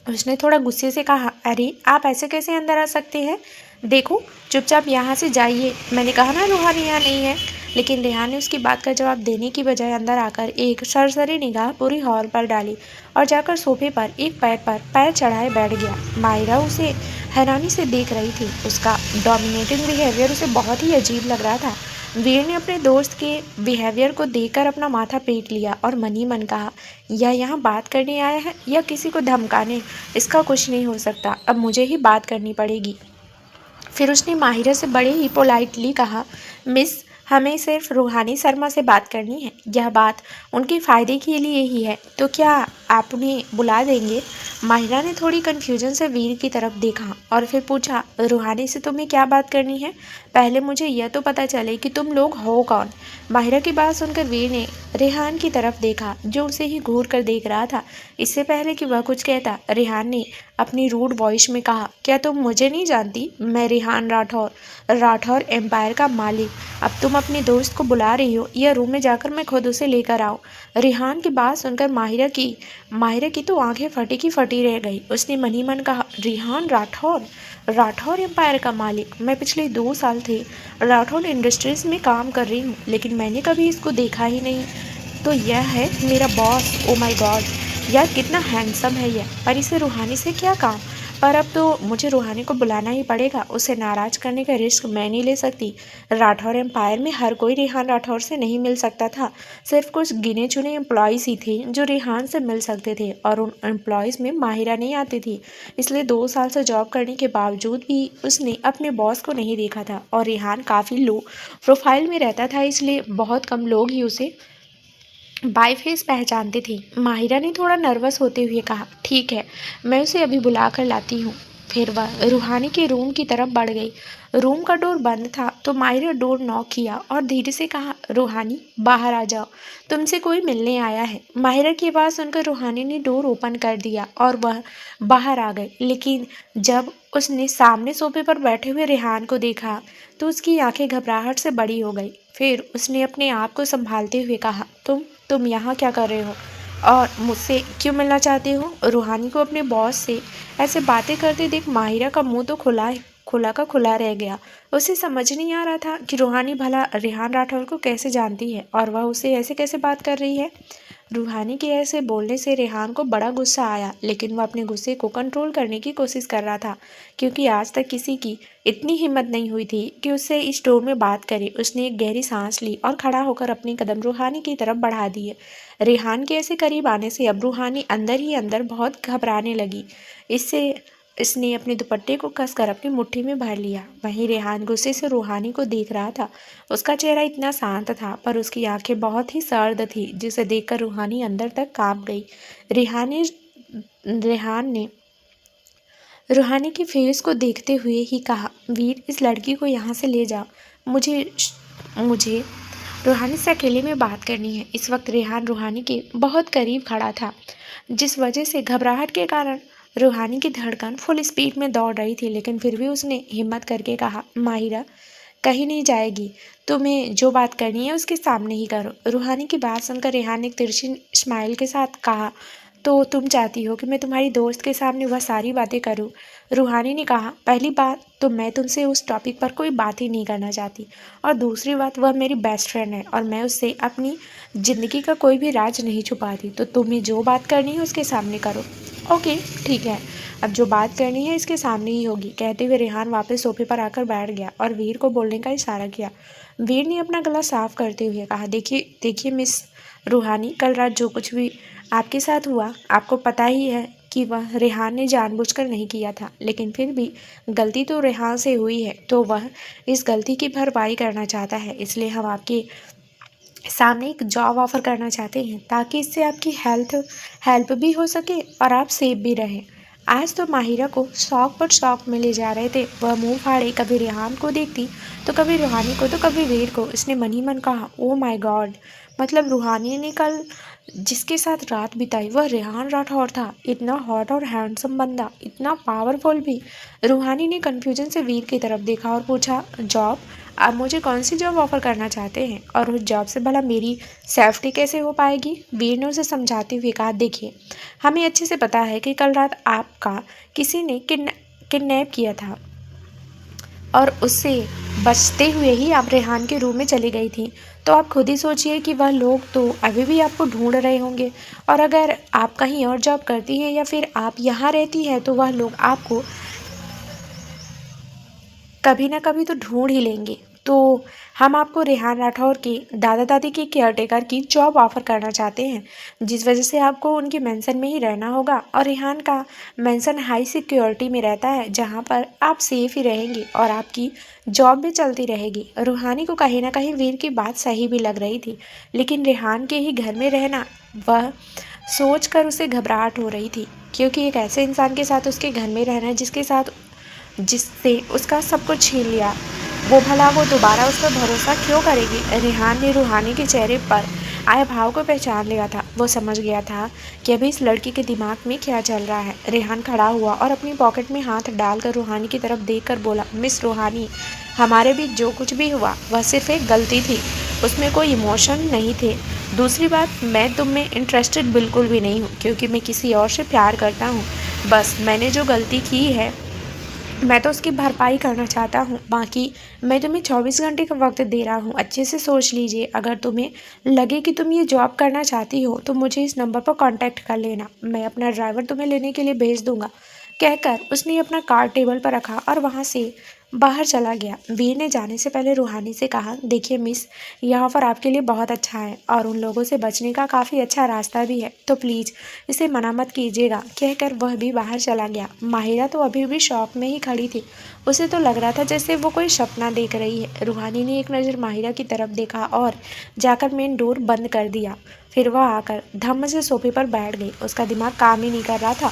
उसने थोड़ा गुस्से से कहा, अरे आप ऐसे कैसे अंदर आ सकते हैं? देखो चुपचाप यहाँ से जाइए, मैंने कहा ना रूहानी यहाँ नहीं है। लेकिन रेहान ने उसकी बात का जवाब देने की बजाय अंदर आकर एक सरसरी निगाह पूरी हॉल पर डाली और जाकर सोफे पर एक पैर पर पैर चढ़ाए बैठ गया। माहिरा उसे हैरानी से देख रही थी। उसका डोमिनेटिंग बिहेवियर उसे बहुत ही अजीब लग रहा था। वीर ने अपने दोस्त के बिहेवियर को देखकर अपना माथा पीट लिया और मन ही मन कहा, या यहाँ बात करने आया है या किसी को धमकाने, इसका कुछ नहीं हो सकता, अब मुझे ही बात करनी पड़ेगी। फिर उसने माहिरा से बड़े ही पोलाइटली कहा, मिस हमें सिर्फ रूहानी शर्मा से बात करनी है, यह बात उनके फ़ायदे के लिए ही है, तो क्या आप उन्हें बुला देंगे? माहिरा ने थोड़ी कन्फ्यूजन से वीर की तरफ देखा और फिर पूछा, रूहानी से तुम्हें क्या बात करनी है? पहले मुझे यह तो पता चले कि तुम लोग हो कौन। माहिरा की बात सुनकर वीर ने रेहान की तरफ देखा जो उसे ही घूर कर देख रहा था। इससे पहले कि वह कुछ कहता, रेहान ने अपनी रूड वॉइस में कहा, क्या तुम मुझे नहीं जानती? मैं रेहान राठौर एम्पायर का मालिक। अब तुम अपने दोस्त को बुला रही हो या रूम में जाकर मैं खुद उसे लेकर आऊँ? रेहान की बात सुनकर माहिरा की तो आंखें फटी की फटी रह गई। उसने मन ही मन कहा, रेहान राठौर एम्पायर का मालिक? मैं पिछले 2 साल से राठौर इंडस्ट्रीज में काम कर रही हूँ, लेकिन मैंने कभी इसको देखा ही नहीं। तो यह है मेरा बॉस। ओ माय गॉड, यार कितना हैंडसम है यह। पर इसे रूहानी से क्या काम? पर अब तो मुझे रूहानी को बुलाना ही पड़ेगा। उसे नाराज़ करने का रिस्क मैं नहीं ले सकती। राठौर एम्पायर में हर कोई रेहान राठौर से नहीं मिल सकता था। सिर्फ कुछ गिने चुने एम्प्लॉयज़ ही थे जो रेहान से मिल सकते थे और उन एम्प्लॉयज़ में माहिरा नहीं आती थी। इसलिए 2 साल से जॉब करने के बावजूद भी उसने अपने बॉस को नहीं देखा था और रेहान काफ़ी लो प्रोफाइल में रहता था, इसलिए बहुत कम लोग ही उसे बाय फेस पहचानते थे। माहिरा ने थोड़ा नर्वस होते हुए कहा, ठीक है, मैं उसे अभी बुला कर लाती हूँ। फिर वह रूहानी के रूम की तरफ बढ़ गई। रूम का डोर बंद था तो माहिरा डोर नॉक किया और धीरे से कहा, रूहानी बाहर आ जाओ, तुमसे कोई मिलने आया है। माहिरा की आवाज़ सुनकर रूहानी ने डोर ओपन कर दिया और वह बाहर आ गई। लेकिन जब उसने सामने सोफे पर बैठे हुए रेहान को देखा तो उसकी आंखें घबराहट से बड़ी हो गई। फिर उसने अपने आप को संभालते हुए कहा, तुम यहाँ क्या कर रहे हो और मुझसे क्यों मिलना चाहते हो? रूहानी को अपने बॉस से ऐसे बातें करते देख माहिरा का मुंह तो खुला रह गया। उसे समझ नहीं आ रहा था कि रूहानी भला रेहान राठौर को कैसे जानती है और वह उससे ऐसे कैसे बात कर रही है। रूहानी के ऐसे बोलने से रेहान को बड़ा गुस्सा आया, लेकिन वह अपने गुस्से को कंट्रोल करने की कोशिश कर रहा था, क्योंकि आज तक किसी की इतनी हिम्मत नहीं हुई थी कि उससे इस टोन में बात करे। उसने एक गहरी सांस ली और खड़ा होकर अपने कदम रूहानी की तरफ बढ़ा दिए। रेहान के ऐसे करीब आने से अब रूहानी अंदर ही अंदर बहुत घबराने लगी। इसने अपने दुपट्टे को कसकर अपनी मुट्ठी में भर लिया। वहीं रेहान गुस्से से रूहानी को देख रहा था। उसका चेहरा इतना शांत था पर उसकी आंखें बहुत ही सर्द थी, जिसे देखकर रूहानी अंदर तक कांप गई। रेहान ने रूहानी के फेस को देखते हुए ही कहा, वीर इस लड़की को यहाँ से ले जाओ, मुझे रूहानी से अकेले में बात करनी है। इस वक्त रेहान रूहानी के बहुत करीब खड़ा था, जिस वजह से घबराहट के कारण रूहानी की धड़कन फुल स्पीड में दौड़ रही थी। लेकिन फिर भी उसने हिम्मत करके कहा, माहिरा कहीं नहीं जाएगी, तुम्हें जो बात करनी है उसके सामने ही करो। रूहानी की बात सुनकर रेहान ने एक तिरछी स्माइल के साथ कहा, तो तुम चाहती हो कि मैं तुम्हारी दोस्त के सामने वह सारी बातें करूं? रूहानी ने कहा, पहली बात तो मैं तुमसे उस टॉपिक पर कोई बात ही नहीं करना चाहती, और दूसरी बात वह मेरी बेस्ट फ्रेंड है और मैं उससे अपनी ज़िंदगी का कोई भी राज नहीं छुपाती। तो तुम्हें जो बात करनी है उसके सामने करो। ओके ठीक है, अब जो बात करनी है इसके सामने ही होगी। कहते हुए रेहान वापस सोफे पर आकर बैठ गया और वीर को बोलने का इशारा किया। वीर ने अपना गला साफ करते हुए कहा, देखिए मिस रूहानी, कल रात जो कुछ भी आपके साथ हुआ आपको पता ही है कि वह रेहान ने जानबूझकर नहीं किया था, लेकिन फिर भी गलती तो रेहान से हुई है, तो वह इस गलती की भरपाई करना चाहता है। इसलिए हम आपके सामने एक जॉब ऑफ़र करना चाहते हैं, ताकि इससे आपकी हेल्प भी हो सके और आप सेफ भी रहें। आज तो माहिरा को शौक पर शौक में ले जा रहे थे। वह मुंह फाड़े कभी रेहान को देखती, तो कभी रूहानी को, तो कभी वीर को। इसने मन ही मन कहा, ओ माय गॉड, मतलब रूहानी ने कल जिसके साथ रात बिताई वह रेहान राठौर था। इतना हॉट और हैंडसम बंदा, इतना पावरफुल भी। रूहानी ने कन्फ्यूजन से वीर की तरफ देखा और पूछा, जॉब? आप मुझे कौन सी जॉब ऑफ़र करना चाहते हैं, और उस जॉब से भला मेरी सेफ्टी कैसे हो पाएगी? वीर ने उसे समझाते हुए कहा, देखिए, हमें अच्छे से पता है कि कल रात आपका किसी ने किडनैप किया था और उससे बचते हुए ही आप रेहान के रूम में चली गई थी। तो आप खुद ही सोचिए कि वह लोग तो अभी भी आपको ढूंढ रहे होंगे, और अगर आप कहीं और जॉब करती हैं या फिर आप यहाँ रहती हैं, तो वह लोग आपको कभी ना कभी तो ढूंढ ही लेंगे। तो हम आपको रेहान राठौर के दादा दादी के केयरटेकर की जॉब ऑफ़र करना चाहते हैं, जिस वजह से आपको उनके मेंशन में ही रहना होगा। और रेहान का मेंशन हाई सिक्योरिटी में रहता है, जहां पर आप सेफ ही रहेंगे और आपकी जॉब भी चलती रहेगी। रूहानी को कहीं ना कहीं वीर की बात सही भी लग रही थी, लेकिन रेहान के ही घर में रहना, वह सोच कर उसे घबराहट हो रही थी, क्योंकि एक ऐसे इंसान के साथ उसके घर में रहना जिससे उसका सब कुछ छीन लिया, वो दोबारा उस पर भरोसा क्यों करेगी? रेहान ने रूहानी के चेहरे पर आए भाव को पहचान लिया था। वो समझ गया था कि अभी इस लड़की के दिमाग में क्या चल रहा है। रेहान खड़ा हुआ और अपनी पॉकेट में हाथ डालकर रूहानी की तरफ देखकर बोला, मिस रूहानी, हमारे बीच जो कुछ भी हुआ वह सिर्फ एक गलती थी, उसमें कोई इमोशन नहीं थे। दूसरी बात, मैं तुम में इंटरेस्टेड बिल्कुल भी नहीं हूँ, क्योंकि मैं किसी और से प्यार करता हूँ। बस मैंने जो गलती की है मैं तो उसकी भरपाई करना चाहता हूँ। बाकी मैं तुम्हें 24 घंटे का वक्त दे रहा हूँ, अच्छे से सोच लीजिए। अगर तुम्हें लगे कि तुम ये जॉब करना चाहती हो तो मुझे इस नंबर पर कांटेक्ट कर लेना, मैं अपना ड्राइवर तुम्हें लेने के लिए भेज दूंगा। कहकर उसने अपना कार टेबल पर रखा और वहाँ से बाहर चला गया। वीर ने जाने से पहले रूहानी से कहा, देखिए मिस, यह ऑफ़र आपके लिए बहुत अच्छा है और उन लोगों से बचने का काफ़ी अच्छा रास्ता भी है, तो प्लीज़ इसे मना मत कीजिएगा। कहकर वह भी बाहर चला गया। माहिरा तो अभी भी शॉक में ही खड़ी थी। उसे तो लग रहा था जैसे वो कोई सपना देख रही है। रूहानी ने एक नज़र माहिरा की तरफ देखा और जाकर मेन डोर बंद कर दिया। फिर वह आकर धम्म से सोफे पर बैठ गई। उसका दिमाग काम ही नहीं कर रहा था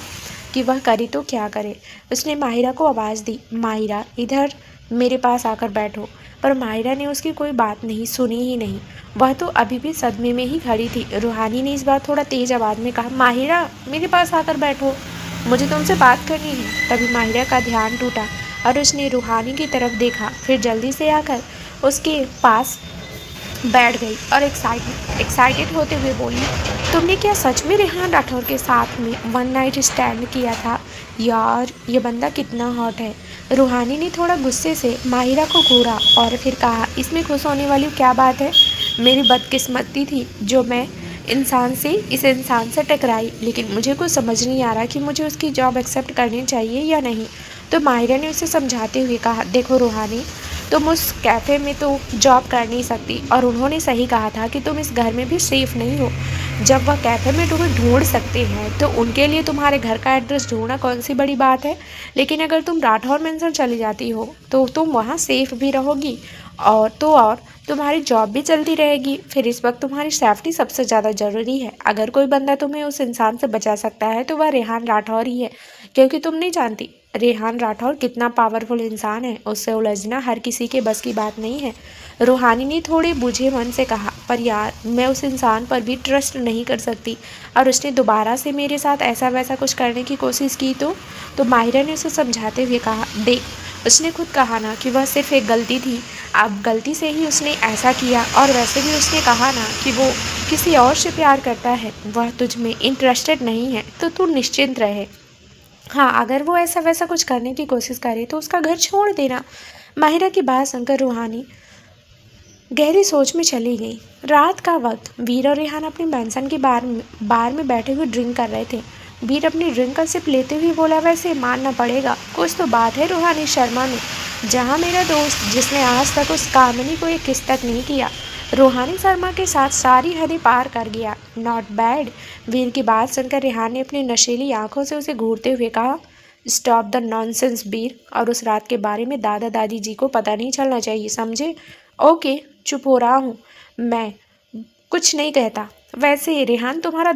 कि वह करे तो क्या करे। उसने माहिरा को आवाज़ दी, माहिरा इधर मेरे पास आकर बैठो। पर माहिरा ने उसकी कोई बात नहीं सुनी ही नहीं। वह तो अभी भी सदमे में ही खड़ी थी। रूहानी ने इस बार थोड़ा तेज आवाज़ में कहा, माहिरा मेरे पास आकर बैठो, मुझे तुमसे बात करनी है। तभी माहिरा का ध्यान टूटा और उसने रूहानी की तरफ देखा, फिर जल्दी से आकर उसके पास बैठ गई और एक्साइटेड होते हुए बोली, तुमने क्या सच में रेहान राठौर के साथ में वन नाइट स्टैंड किया था? यार ये बंदा कितना हॉट है। रूहानी ने थोड़ा गुस्से से माहिरा को घूरा और फिर कहा, इसमें खुश होने वाली क्या बात है? मेरी बदकिस्मती थी जो मैं इस इंसान से टकराई, लेकिन मुझे कुछ समझ नहीं आ रहा कि मुझे उसकी जॉब एक्सेप्ट करनी चाहिए या नहीं। तो माहिरा ने उसे समझाते हुए कहा, देखो रूहानी, तुम उस कैफ़े में तो जॉब कर नहीं सकती, और उन्होंने सही कहा था कि तुम इस घर में भी सेफ़ नहीं हो। जब वह कैफ़े में तुम्हें ढूंढ सकते हैं तो उनके लिए तुम्हारे घर का एड्रेस ढूंढना कौन सी बड़ी बात है। लेकिन अगर तुम राठौर मेंशन चली जाती हो तो तुम वहाँ सेफ़ भी रहोगी और तुम्हारी जॉब भी चलती रहेगी। फिर इस वक्त तुम्हारी सेफ्टी सबसे ज़्यादा ज़रूरी है। अगर कोई बंदा तुम्हें उस इंसान से बचा सकता है तो वह रेहान राठौर ही है, क्योंकि तुम नहीं जानती रेहान राठौर कितना पावरफुल इंसान है। उससे उलझना हर किसी के बस की बात नहीं है। रूहानी ने थोड़े बुझे मन से कहा, पर यार मैं उस इंसान पर भी ट्रस्ट नहीं कर सकती, और उसने दोबारा से मेरे साथ ऐसा वैसा कुछ करने की कोशिश की तो माहिरा ने उसे समझाते हुए कहा, देख, उसने खुद कहा ना कि वह सिर्फ एक गलती थी। अब गलती से ही उसने ऐसा किया, और वैसे भी उसने कहा ना कि वो किसी और से प्यार करता है, वह तुझ में इंटरेस्टेड नहीं है, तो तू निश्चिंत रहे। हाँ, अगर वो ऐसा वैसा कुछ करने की कोशिश करे तो उसका घर छोड़ देना। माहिरा की बात सुनकर रूहानी गहरी सोच में चली गई। रात का वक्त वीर और रेहान अपने मेंशन के बार में बैठे हुए ड्रिंक कर रहे थे। वीर अपनी ड्रिंक का सिप लेते हुए बोला, वैसे मानना पड़ेगा कुछ तो बात है रूहानी शर्मा में। जहाँ मेरा दोस्त जिसने आज तक उस कामिनी को एक किस तक नहीं किया, रूहानी शर्मा के साथ सारी हदें पार कर गया। Not bad. वीर की बात सुनकर रेहान ने अपनी नशीली आंखों से उसे घूरते हुए कहा, स्टॉप द नॉनसेंस वीर, और उस रात के बारे में दादा दादी जी को पता नहीं चलना चाहिए, समझे? ओके, चुप हो रहा हूँ, मैं कुछ नहीं कहता। वैसे रेहान, तुम्हारी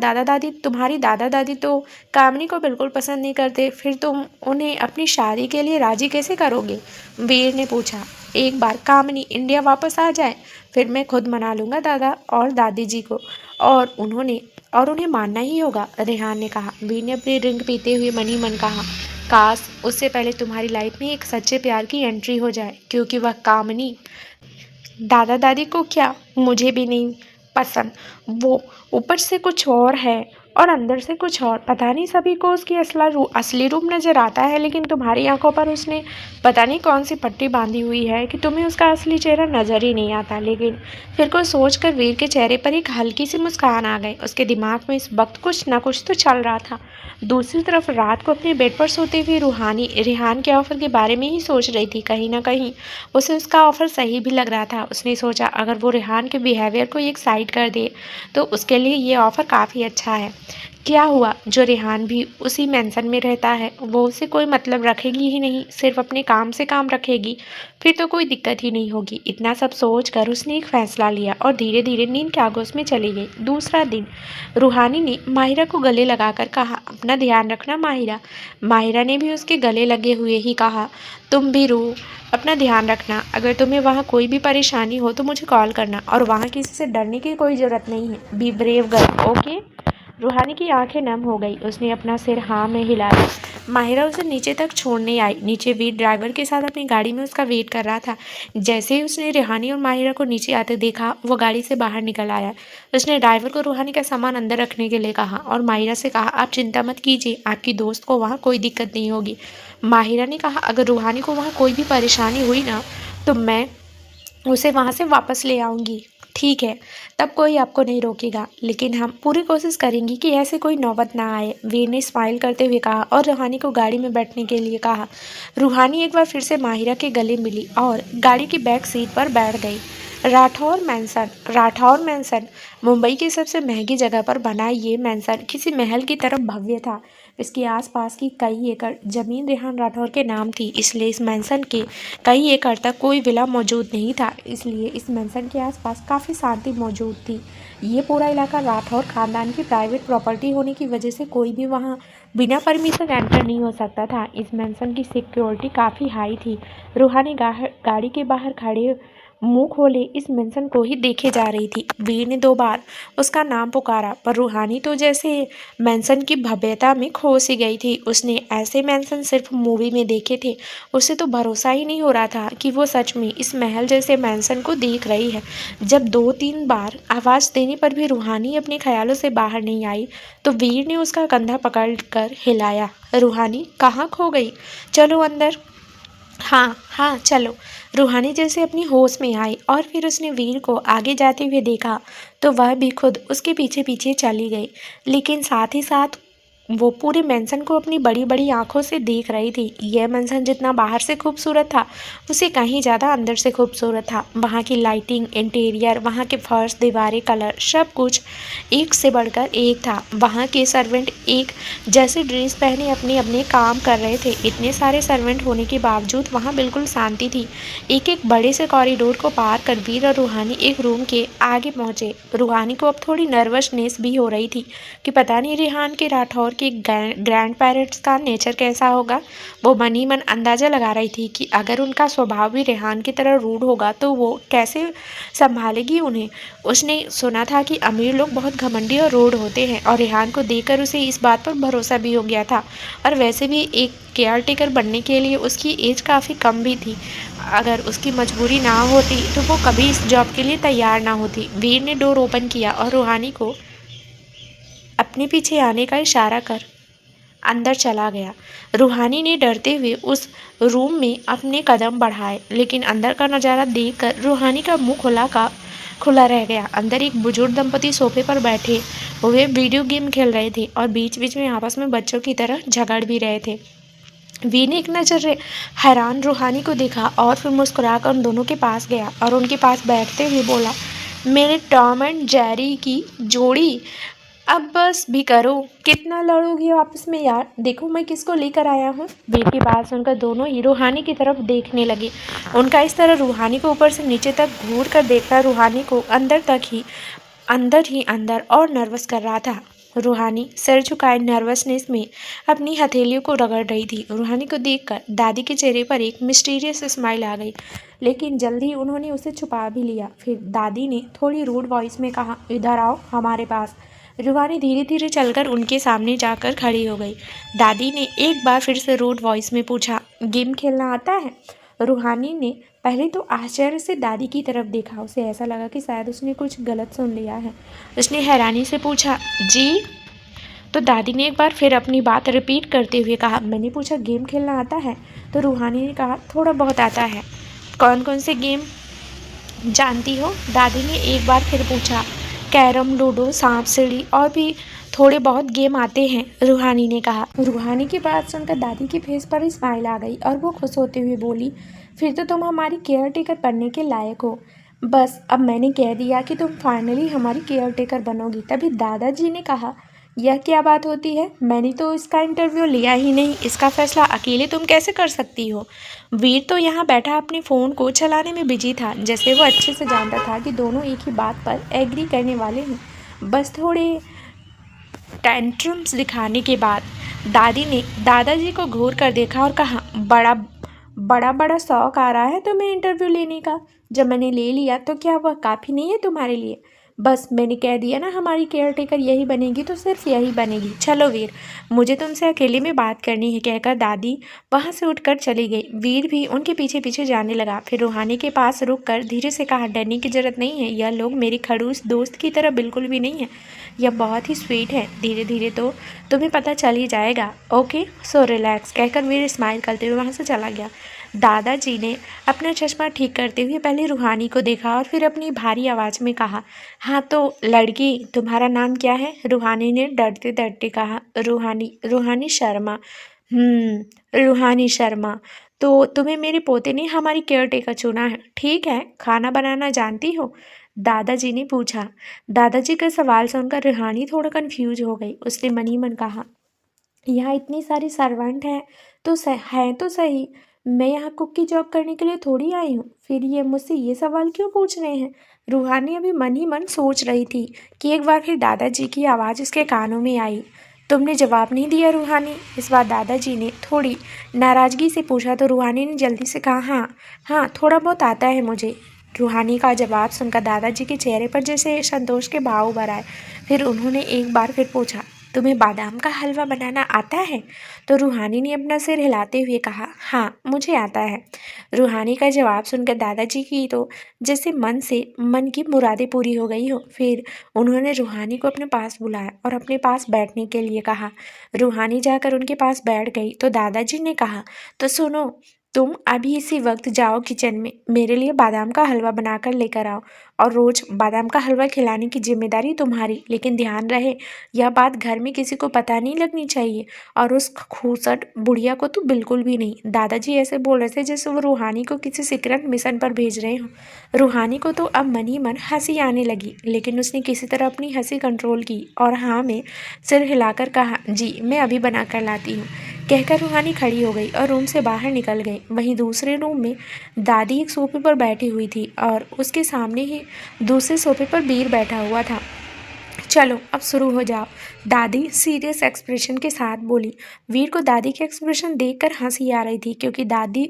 दादा दादी तो कामनी को बिल्कुल पसंद नहीं करते, फिर तुम उन्हें अपनी शादी के लिए राजी कैसे करोगे? वीर ने पूछा। एक बार कामनी इंडिया वापस आ जाए, फिर मैं खुद मना लूँगा दादा और दादी जी को, और उन्हें मानना ही होगा, रेहान ने कहा। वीर ने अपनी ड्रिंक पीते हुए मन ही मन कहा, काश उससे पहले तुम्हारी लाइफ में एक सच्चे प्यार की एंट्री हो जाए, क्योंकि वह कामनी दादा दादी को क्या, मुझे भी नहीं पसंद। वो ऊपर से कुछ और है और अंदर से कुछ और। पता नहीं सभी को उसकी असली रूप नज़र आता है, लेकिन तुम्हारी आंखों पर उसने पता नहीं कौन सी पट्टी बांधी हुई है कि तुम्हें उसका असली चेहरा नज़र ही नहीं आता। लेकिन फिर कुछ सोचकर वीर के चेहरे पर एक हल्की सी मुस्कान आ गई। उसके दिमाग में इस वक्त कुछ न कुछ तो चल रहा था। दूसरी तरफ रात को अपने बेड पर सोते हुए रूहानी रेहान के ऑफ़र के बारे में ही सोच रही थी। कहीं ना कहीं उसे उसका ऑफ़र सही भी लग रहा था। उसने सोचा, अगर वो रेहान के बिहेवियर को एक साइड कर दे तो उसके लिए ये ऑफ़र काफ़ी अच्छा है। क्या हुआ जो रेहान भी उसी मेंशन में रहता है, वो उसे कोई मतलब रखेगी ही नहीं, सिर्फ अपने काम से काम रखेगी, फिर तो कोई दिक्कत ही नहीं होगी। इतना सब सोचकर उसने एक फैसला लिया और धीरे धीरे नींद के आगोश में चली गई। दूसरा दिन रूहानी ने माहिरा को गले लगाकर कहा, अपना ध्यान रखना माहिरा। माहिरा ने भी उसके गले लगे हुए ही कहा, तुम भी रू, अपना ध्यान रखना। अगर तुम्हें वहाँ कोई भी परेशानी हो तो मुझे कॉल करना, और वहाँ किसी से डरने की कोई ज़रूरत नहीं है। Be brave girl, okay? रूहानी की आंखें नम हो गई। उसने अपना सिर हाँ में हिलाया। माहिरा उसे नीचे तक छोड़ने आई। नीचे वीर ड्राइवर के साथ अपनी गाड़ी में उसका वेट कर रहा था। जैसे ही उसने रूहानी और माहिरा को नीचे आते देखा, वो गाड़ी से बाहर निकल आया। उसने ड्राइवर को रूहानी का सामान अंदर रखने के लिए कहा और माहिरा से कहा, आप चिंता मत कीजिए, आपकी दोस्त को वहाँ कोई दिक्कत नहीं होगी। माहिरा ने कहा, अगर रूहानी को वहाँ कोई भी परेशानी हुई ना, तो मैं उसे वहाँ से वापस ले आऊँगी, ठीक है? तब कोई आपको नहीं रोकेगा, लेकिन हम पूरी कोशिश करेंगे कि ऐसे कोई नौबत ना आए, वीर ने स्माइल करते हुए कहा और रूहानी को गाड़ी में बैठने के लिए कहा। रूहानी एक बार फिर से माहिरा के गले मिली और गाड़ी की बैक सीट पर बैठ गई। राठौर मैंसन मुंबई की सबसे महंगी जगह पर बना ये मैंसन किसी महल की तरफ भव्य था। इसके आसपास की कई एकड़ जमीन रेहान राठौर के नाम थी, इसलिए इस मैंसन के कई एकड़ तक कोई विला मौजूद नहीं था। इसलिए इस मैंसन के आसपास काफ़ी शांति मौजूद थी। ये पूरा इलाका राठौर खानदान की प्राइवेट प्रॉपर्टी होने की वजह से कोई भी वहाँ बिना परमिशन एंटर नहीं हो सकता था। इस मैंसन की सिक्योरिटी काफ़ी हाई थी। रूहानी गाड़ी के बाहर खड़े मुंह खोले इस मेंशन को ही देखे जा रही थी। वीर ने 2 बार उसका नाम पुकारा, पर रूहानी तो जैसे मेंशन की भव्यता में खो सी गई थी। उसने ऐसे मेंशन सिर्फ मूवी में देखे थे। उसे तो भरोसा ही नहीं हो रहा था कि वो सच में इस महल जैसे मेंशन को देख रही है। जब 2-3 बार आवाज़ देने पर भी रूहानी अपने ख्यालों से बाहर नहीं आई, तो वीर ने उसका कंधा पकड़कर हिलाया। रूहानी कहाँ खो गई? चलो अंदर। हाँ हाँ चलो। रूहानी जैसे अपनी होश में आई और फिर उसने वीर को आगे जाते हुए देखा, तो वह भी खुद उसके पीछे पीछे चली गई। लेकिन साथ ही साथ वो पूरे मेंशन को अपनी बड़ी बड़ी आंखों से देख रही थी। यह मेंशन जितना बाहर से खूबसूरत था, उसे कहीं ज़्यादा अंदर से खूबसूरत था। वहाँ की लाइटिंग, इंटीरियर, वहाँ के फर्श, दीवारें, कलर, सब कुछ एक से बढ़कर एक था। वहाँ के सर्वेंट एक जैसे ड्रेस पहने अपने अपने काम कर रहे थे। इतने सारे सर्वेंट होने के बावजूद वहाँ बिल्कुल शांति थी। एक एक बड़े से कॉरिडोर को पार कर वीर और रूहानी एक रूम के आगे पहुँचे। रूहानी को अब थोड़ी नर्वसनेस भी हो रही थी कि पता नहीं रेहान के राठौर के ग्रैंड पेरेंट्स का नेचर कैसा होगा। वो मन ही मन अंदाज़ा लगा रही थी कि अगर उनका स्वभाव भी रेहान की तरह रूड होगा तो वो कैसे संभालेगी उन्हें। उसने सुना था कि अमीर लोग बहुत घमंडी और रूड होते हैं, और रेहान को देखकर उसे इस बात पर भरोसा भी हो गया था। और वैसे भी एक केयर टेकर बनने के लिए उसकी एज काफ़ी कम भी थी। अगर उसकी मजबूरी ना होती तो वो कभी इस जॉब के लिए तैयार ना होती। वीर ने डोर ओपन किया और रूहानी को अपने पीछे आने का इशारा कर अंदर चला गया। रूहानी ने डरते हुए उस रूम में अपने कदम बढ़ाए, लेकिन अंदर का नज़ारा देखकर रूहानी का मुंह खुला रह गया। अंदर एक बुजुर्ग दंपति सोफे पर बैठे हुए वीडियो गेम खेल रहे थे और बीच बीच में आपस में बच्चों की तरह झगड़ भी रहे थे। वी ने एक नज़र हैरान रूहानी को देखा और फिर मुस्कुराकर उन दोनों के पास गया और उनके पास बैठते हुए बोला, मेरे टॉम एंड जेरी की जोड़ी। अब बस भी करो, कितना लड़ोगी आपस में यार, देखो मैं किसको लेकर आया हूँ। वीर की बात सुनकर दोनों ही रूहानी की तरफ देखने लगे। उनका इस तरह रूहानी को ऊपर से नीचे तक घूर कर देखना रूहानी को अंदर ही अंदर और नर्वस कर रहा था। रूहानी सिर झुकाए नर्वसनेस में अपनी हथेलियों को रगड़ रही थी। रूहानी को देखकर दादी के चेहरे पर एक मिस्टीरियस स्माइल आ गई, लेकिन जल्दी उन्होंने उसे छुपा भी लिया। फिर दादी ने थोड़ी रूड वॉइस में कहा, इधर आओ हमारे पास। रूहानी धीरे धीरे चलकर उनके सामने जाकर खड़ी हो गई। दादी ने एक बार फिर से रूड वॉइस में पूछा, गेम खेलना आता है? रूहानी ने पहले तो आश्चर्य से दादी की तरफ देखा। उसे ऐसा लगा कि शायद उसने कुछ गलत सुन लिया है। उसने हैरानी से पूछा, जी? तो दादी ने एक बार फिर अपनी बात रिपीट करते हुए कहा, मैंने पूछा गेम खेलना आता है? तो रूहानी ने कहा, थोड़ा बहुत आता है। कौन कौन से गेम जानती हो? दादी ने एक बार फिर पूछा। कैरम, लूडो, सांप सीढ़ी और भी थोड़े बहुत गेम आते हैं, रूहानी ने कहा। रूहानी की बात सुनकर दादी के फेस पर स्माइल आ गई और वो खुश होते हुए बोली, फिर तो तुम हमारी केयर टेकर बनने के लायक हो। बस अब मैंने कह दिया कि तुम फाइनली हमारी केयर टेकर बनोगी। तभी दादाजी ने कहा, यह क्या बात होती है? मैंने तो इसका इंटरव्यू लिया ही नहीं, इसका फैसला अकेले तुम कैसे कर सकती हो? वीर तो यहाँ बैठा अपने फ़ोन को चलाने में बिजी था, जैसे वो अच्छे से जानता था कि दोनों एक ही बात पर एग्री करने वाले हैं। बस थोड़े टेंट्रम्स दिखाने के बाद दादी ने दादाजी को घूर कर देखा और कहा, बड़ा शौक आ रहा है तुम्हें इंटरव्यू लेने का। जब मैंने ले लिया तो क्या वह काफ़ी नहीं है तुम्हारे लिए? बस मैंने कह दिया ना हमारी केयर टेकर यही बनेगी तो सिर्फ यही बनेगी। चलो वीर, मुझे तुमसे अकेले में बात करनी है, कहकर दादी वहाँ से उठकर चली गई। वीर भी उनके पीछे पीछे जाने लगा। फिर रूहानी के पास रुककर धीरे से कहा, डरने की जरूरत नहीं है, यह लोग मेरे खड़ूस दोस्त की तरह बिल्कुल भी नहीं है। यह बहुत ही स्वीट है, धीरे धीरे तो तुम्हें पता चल ही जाएगा। ओके सो रिलैक्स, कहकर वीर स्माइल करते हुए वहाँ से चला गया। दादाजी ने अपना चश्मा ठीक करते हुए पहले रूहानी को देखा और फिर अपनी भारी आवाज़ में कहा, हाँ तो लड़की, तुम्हारा नाम क्या है? रूहानी ने डरते डरते कहा, रूहानी शर्मा। रूहानी शर्मा। तो तुम्हें मेरे पोते ने हमारी केयर टेकर चुना है, ठीक है। खाना बनाना जानती हो? दादाजी ने पूछा। दादाजी का सवाल सुनकर रूहानी थोड़ा कंफ्यूज हो गई। उसने मन ही मन कहा, यहाँ इतनी सारी सर्वेंट हैं तो सही, मैं यहाँ कुक की जॉब करने के लिए थोड़ी आई हूँ, फिर ये मुझसे ये सवाल क्यों पूछ रहे हैं? रूहानी अभी मन ही मन सोच रही थी कि एक बार फिर दादाजी की आवाज़ उसके कानों में आई। तुमने जवाब नहीं दिया रूहानी? इस बार दादाजी ने थोड़ी नाराज़गी से पूछा तो रूहानी ने जल्दी से कहा, हाँ थोड़ा बहुत आता है मुझे। रूहानी का जवाब सुनकर दादाजी के चेहरे पर जैसे संतोष के भाव उभर आए। फिर उन्होंने एक बार फिर पूछा, तुम्हें बादाम का हलवा बनाना आता है? तो रूहानी ने अपना सिर हिलाते हुए कहा, हाँ मुझे आता है। रूहानी का जवाब सुनकर दादाजी की तो जैसे मन की मुरादें पूरी हो गई हो। फिर उन्होंने रूहानी को अपने पास बुलाया और अपने पास बैठने के लिए कहा। रूहानी जाकर उनके पास बैठ गई तो दादाजी ने कहा, तो सुनो, तुम अभी इसी वक्त जाओ किचन में, मेरे लिए बादाम का हलवा बनाकर लेकर आओ और रोज़ बादाम का हलवा खिलाने की जिम्मेदारी तुम्हारी। लेकिन ध्यान रहे, यह बात घर में किसी को पता नहीं लगनी चाहिए, और उस खूसट बुढ़िया को तो बिल्कुल भी नहीं। दादाजी ऐसे बोल रहे थे जैसे वो रूहानी को किसी सीक्रेट मिशन पर भेज रहे हों। रूहानी को तो अब मन ही मन हंसी आने लगी, लेकिन उसने किसी तरह अपनी हंसी कंट्रोल की और हाँ में सिर हिलाकर कहा, जी मैं अभी बना कर लाती हूँ, कहकर रूहानी खड़ी हो गई और रूम से बाहर निकल गई। वहीं दूसरे रूम में दादी एक सोफे पर बैठी हुई थी और उसके सामने ही दूसरे सोफे पर वीर बैठा हुआ था। चलो अब शुरू हो जाओ, दादी सीरियस एक्सप्रेशन के साथ बोली। वीर को दादी के एक्सप्रेशन देखकर हंसी आ रही थी, क्योंकि दादी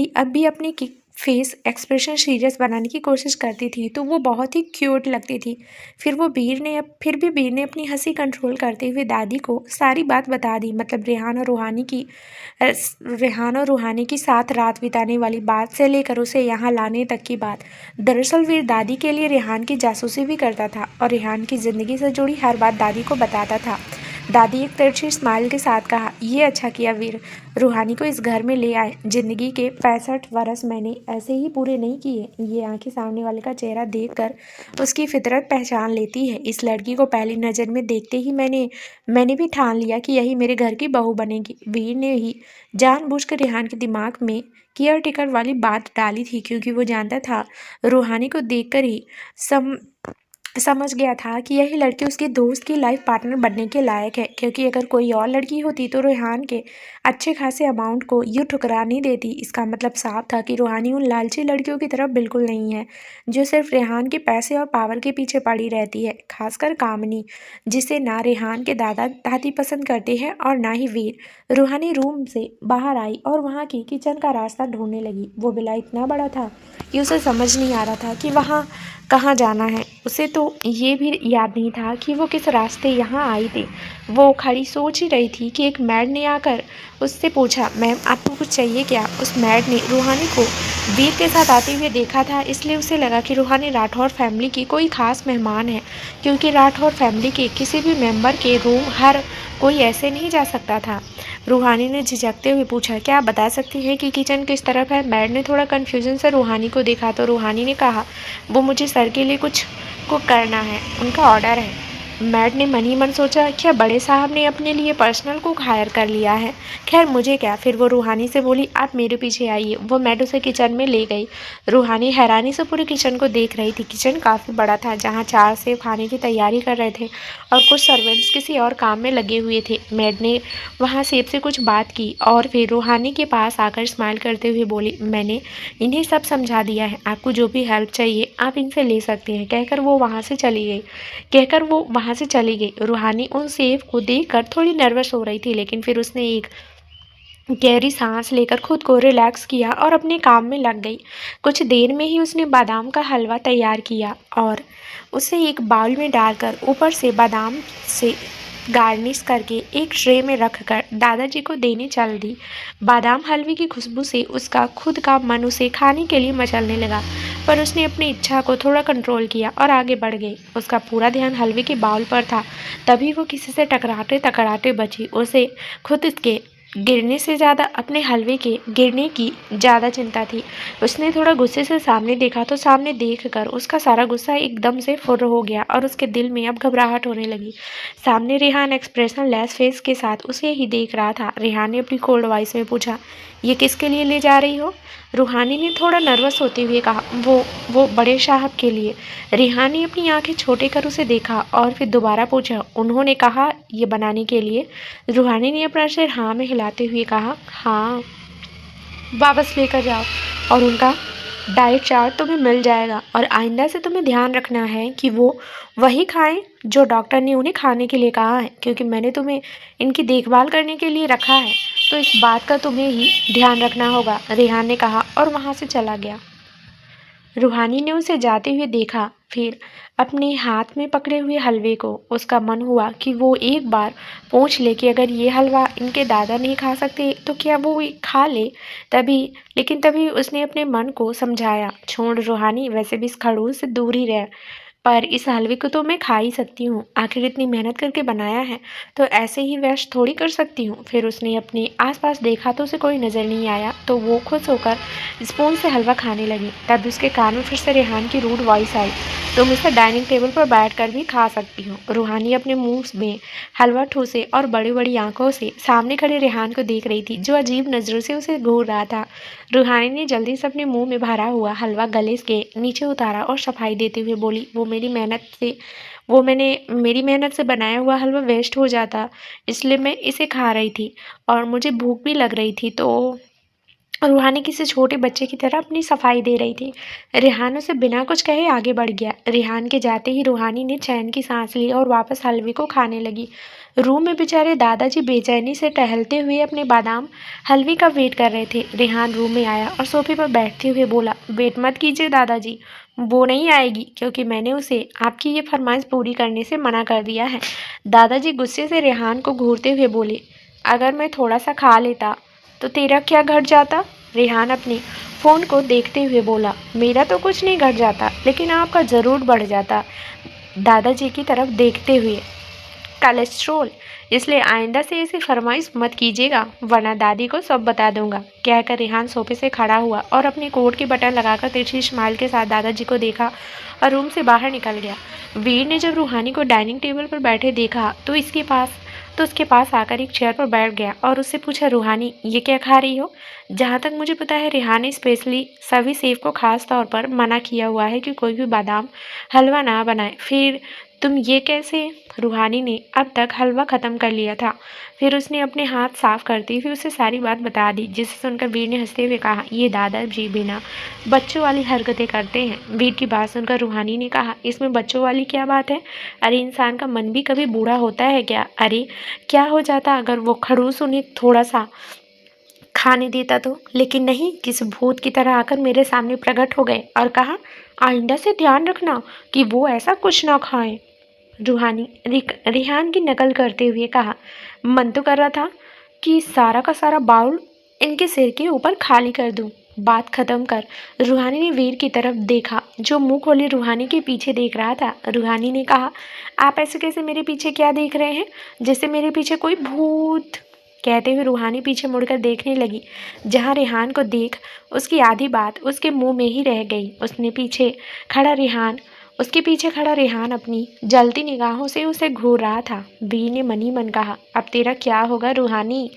अब भी अपनी फेस एक्सप्रेशन सीरियस बनाने की कोशिश करती थी, तो वो बहुत ही क्यूट लगती थी। फिर वीर ने अपनी हंसी कंट्रोल करते हुए दादी को सारी बात बता दी, मतलब रेहान और रूहानी की साथ रात बिताने वाली बात से लेकर उसे यहाँ लाने तक की बात। दरअसल वीर दादी के लिए रेहान की जासूसी भी करता था और रेहान की ज़िंदगी से जुड़ी हर बात दादी को बताता था। दादी एक तिरछी स्माइल के साथ कहा, ये अच्छा किया वीर, रूहानी को इस घर में ले आए। जिंदगी के 65 वर्ष मैंने ऐसे ही पूरे नहीं किए। ये आंखें सामने वाले का चेहरा देखकर उसकी फितरत पहचान लेती है। इस लड़की को पहली नज़र में देखते ही मैंने भी ठान लिया कि यही मेरे घर की बहू बनेगी। वीर ने ही जानबूझकर रेहान के दिमाग में केयर टेकर वाली बात डाली थी, क्योंकि वो जानता था, रूहानी को देखकर ही समझ गया था कि यही लड़की उसके दोस्त की लाइफ पार्टनर बनने के लायक है। क्योंकि अगर कोई और लड़की होती तो रेहान के अच्छे खासे अमाउंट को यूँ ठुकरा नहीं देती। इसका मतलब साफ था कि रूहानी उन लालची लड़कियों की तरफ बिल्कुल नहीं है जो सिर्फ रेहान के पैसे और पावर के पीछे पड़ी रहती है, खासकर कामनी, जिसे ना रेहान के दादा दादी पसंद करते हैं और ना ही वीर। रूहानी रूम से बाहर आई और वहाँ की किचन का रास्ता ढूंढने लगी। वो बिला इतना बड़ा था कि उसे समझ नहीं आ रहा था कि वहाँ कहाँ जाना है। उसे तो ये भी याद नहीं था कि वो किस रास्ते यहाँ आई थी। वो खड़ी सोच ही रही थी कि एक मैड ने आकर उससे पूछा, मैम आपको कुछ चाहिए क्या? उस मैड ने रूहानी को वीर के साथ आते हुए देखा था, इसलिए उसे लगा कि रूहानी राठौर फैमिली की कोई खास मेहमान है, क्योंकि राठौर फैमिली के किसी भी मेंबर के रूम हर कोई ऐसे नहीं जा सकता था। रूहानी ने झिझकते हुए पूछा, क्या आप बता सकती हैं कि किचन किस तरफ है? मैड ने थोड़ा कन्फ्यूजन से रूहानी को देखा तो रूहानी ने कहा, वो मुझे सर के लिए कुछ को करना है, उनका ऑर्डर है। मैड ने मन ही मन सोचा, क्या बड़े साहब ने अपने लिए पर्सनल कुक हायर कर लिया है? खैर मुझे क्या। फिर वो रूहानी से बोली, आप मेरे पीछे आइए। वो मैड उसे किचन में ले गई। रूहानी हैरानी से पूरे किचन को देख रही थी। किचन काफ़ी बड़ा था, जहाँ 4 सेफ खाने की तैयारी कर रहे थे और कुछ सर्वेंट्स किसी और काम में लगे हुए थे। मैड ने वहाँ सेफ से कुछ बात की और फिर रूहानी के पास आकर स्माइल करते हुए बोली, मैंने इन्हें सब समझा दिया है, आपको जो भी हेल्प चाहिए आप इनसे ले सकते हैं। कहकर वो वहाँ से चली गई। रूहानी उन सेफ को देखकर थोड़ी नर्वस हो रही थी, लेकिन फिर उसने एक गहरी सांस लेकर खुद को रिलैक्स किया और अपने काम में लग गई। कुछ देर में ही उसने बादाम का हलवा तैयार किया और उसे एक बाउल में डालकर ऊपर से बादाम से गार्निश करके एक ट्रे में रखकर दादाजी को देने चल दी। बादाम हलवे की खुशबू से उसका खुद का मन उसे खाने के लिए मचलने लगा, पर उसने अपनी इच्छा को थोड़ा कंट्रोल किया और आगे बढ़ गई। उसका पूरा ध्यान हलवे के बाउल पर था। तभी वो किसी से टकराते टकराते बची। उसे खुद के गिरने से ज़्यादा अपने हलवे के गिरने की ज़्यादा चिंता थी। उसने थोड़ा गुस्से से सामने देखा तो सामने देखकर उसका सारा गुस्सा एकदम से फुर्र हो गया और उसके दिल में अब घबराहट होने लगी। सामने रेहान एक्सप्रेशन लेस फेस के साथ उसे ही देख रहा था। रेहान ने अपनी कोल्ड वॉइस में पूछा, ये किसके लिए ले जा रही हो? रूहानी ने थोड़ा नर्वस होते हुए कहा, वो बड़े साहब के लिए। रेहान ने अपनी आंखें छोटे कर उसे देखा और फिर दोबारा पूछा, उन्होंने कहा ये बनाने के लिए? रूहानी ने अपना सिर हाँ में हिलाते हुए कहा, हाँ, वापस लेकर जाओ और उनका डाइट चार्ट तुम्हें मिल जाएगा और आइंदा से तुम्हें ध्यान रखना है कि वो वही खाएं जो डॉक्टर ने उन्हें खाने के लिए कहा है, क्योंकि मैंने तुम्हें इनकी देखभाल करने के लिए रखा है, तो इस बात का तुम्हें ही ध्यान रखना होगा, रेहान ने कहा और वहाँ से चला गया। रूहानी ने उसे जाते हुए देखा, फिर अपने हाथ में पकड़े हुए हलवे को। उसका मन हुआ कि वो एक बार पूछ ले कि अगर ये हलवा इनके दादा नहीं खा सकते तो क्या वो खा ले। लेकिन तभी उसने अपने मन को समझाया, छोड़ रूहानी, वैसे भी इस खड़ूस से दूर ही रह, पर इस हलवे को तो मैं खा ही सकती हूँ, आखिर इतनी मेहनत करके बनाया है तो ऐसे ही वेस्ट थोड़ी कर सकती हूँ। फिर उसने अपने आसपास देखा तो उसे कोई नज़र नहीं आया, तो वो खुश होकर स्पून से हलवा खाने लगी। तब उसके कान में फिर से रेहान की रूड वॉइस आई, तुम इसे डाइनिंग टेबल पर बैठकर भी खा सकती हो। रूहानी अपने मुंह में हलवा ठूसे और बड़ी बड़ी आंखों से सामने खड़े रेहान को देख रही थी, जो अजीब नज़रों से उसे घूर रहा था। रूहानी ने जल्दी से अपने मुंह में भरा हुआ हलवा गले के नीचे उतारा और सफाई देते हुए बोली, मेरी मेहनत से बनाया हुआ हलवा वेस्ट हो जाता, इसलिए मैं इसे खा रही थी और मुझे भूख भी लग रही थी, तो रूहानी किसी छोटे बच्चे की तरह अपनी सफाई दे रही थी। रेहान उसे बिना कुछ कहे आगे बढ़ गया। रेहान के जाते ही रूहानी ने चैन की सांस ली और वापस हलवे को खाने लगी। रूम में बेचारे दादाजी बेचैनी से टहलते हुए अपने बादाम हलवे का वेट कर रहे थे। रेहान रूम में आया और सोफे पर बैठते हुए बोला, वेट मत कीजिए दादाजी, वो नहीं आएगी, क्योंकि मैंने उसे आपकी ये फरमाइश पूरी करने से मना कर दिया है। दादाजी गुस्से से रेहान को घूरते हुए बोले, अगर मैं थोड़ा सा खा लेता तो तेरा क्या घट जाता? रेहान अपने फ़ोन को देखते हुए बोला, मेरा तो कुछ नहीं घट जाता, लेकिन आपका ज़रूर बढ़ जाता। दादाजी की तरफ देखते हुए, कोलेस्ट्रॉल, इसलिए आइंदा से ऐसी फरमाइश मत कीजिएगा, वरना दादी को सब बता दूंगा। कहकर रेहान सोफे से खड़ा हुआ और अपने कोट की बटन लगाकर तिरछी स्माइल के साथ दादाजी को देखा और रूम से बाहर निकल गया। वीर ने जब रूहानी को डाइनिंग टेबल पर बैठे देखा तो उसके पास आकर एक चेयर पर बैठ गया और उससे पूछा, रूहानी ये क्या खा रही हो? जहाँ तक मुझे पता है रेहान ने स्पेशली सभी सेफ को खास तौर पर मना किया हुआ है कि कोई भी बादाम हलवा ना बनाए, फिर तुम ये कैसे? रूहानी ने अब तक हलवा ख़त्म कर लिया था। फिर उसने अपने हाथ साफ करती हुई उसे सारी बात बता दी, जिसे सुनकर वीर ने हंसते हुए कहा, ये दादाजी बिना बच्चों वाली हरकतें करते हैं। वीर की बात सुनकर रूहानी ने कहा, इसमें बच्चों वाली क्या बात है? अरे इंसान का मन भी कभी बूढ़ा होता है क्या? अरे क्या हो जाता अगर वो खड़ूस उन्हें थोड़ा सा खाने देता तो? लेकिन नहीं, किसी भूत की तरह आकर मेरे सामने प्रकट हो गए और कहा, आइंदा से ध्यान रखना कि वो ऐसा कुछ ना खाएं। रूहानी रेहान की नकल करते हुए कहा, मन तो कर रहा था कि सारा का सारा बाउल इनके सिर के ऊपर खाली कर दूं। बात खत्म कर रूहानी ने वीर की तरफ देखा, जो मुंह खोले रूहानी के पीछे देख रहा था। रूहानी ने कहा, आप ऐसे कैसे मेरे पीछे क्या देख रहे हैं, जैसे मेरे पीछे कोई भूत? कहते हुए रूहानी पीछे मुड़कर देखने लगी, जहाँ रेहान को देख उसकी आधी बात उसके मुंह में ही रह गई। उसके पीछे खड़ा रेहान अपनी जलती निगाहों से उसे घूर रहा था। वीर ने मन ही मन कहा, अब तेरा क्या होगा रूहानी?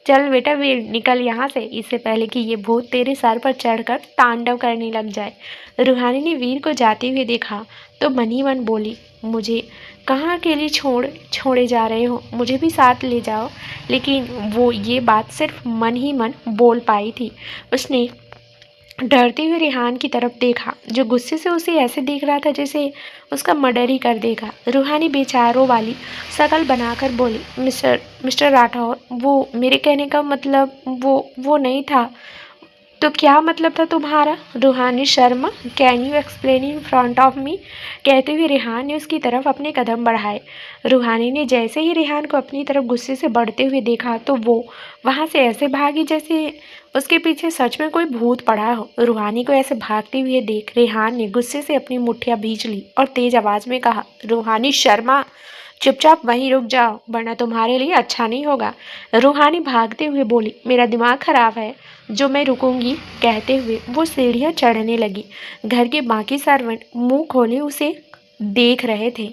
चल बेटा वीर, निकल यहाँ से, इससे पहले कि ये भूत तेरे सर पर चढ़कर तांडव करने लग जाए। रूहानी ने वीर को जाते हुए देखा तो मन ही मन बोली, मुझे कहाँ अकेली छोड़े जा रहे हो, मुझे भी साथ ले जाओ। लेकिन वो ये बात सिर्फ मन ही मन बोल पाई थी। उसने डरते हुए रेहान की तरफ देखा, जो गुस्से से उसे ऐसे देख रहा था जैसे उसका मर्डर ही कर देगा। रूहानी बेचारों वाली शकल बनाकर बोली, मिस्टर राठौर, वो मेरे कहने का मतलब वो नहीं था। तो क्या मतलब था तुम्हारा? रूहानी Sharma, can you explain in front of मी? कहते हुए रेहान ने उसकी तरफ अपने कदम बढ़ाए। रूहानी ने जैसे ही रेहान को अपनी तरफ गुस्से से बढ़ते हुए देखा तो वो वहाँ से ऐसे भागी जैसे उसके पीछे सच में कोई भूत पड़ा हो। रूहानी को ऐसे भागते हुए देख रेहान ने गुस्से से अपनी मुठ्ठियाँ भींच ली और तेज आवाज में कहा, रूहानी शर्मा, चुपचाप वहीं रुक जाओ, वरना तुम्हारे लिए अच्छा नहीं होगा। रूहानी भागते हुए बोली, मेरा दिमाग खराब है जो मैं रुकूंगी? कहते हुए वो सीढ़ियाँ चढ़ने लगी। घर के बाकी सर्वेंट मुंह खोले उसे देख रहे थे।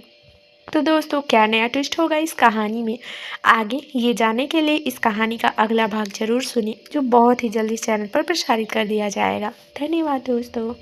तो दोस्तों, क्या नया ट्विस्ट होगा इस कहानी में आगे, ये जानने के लिए इस कहानी का अगला भाग जरूर सुनिए, जो बहुत ही जल्दी इस चैनल पर प्रसारित कर दिया जाएगा। धन्यवाद दोस्तों।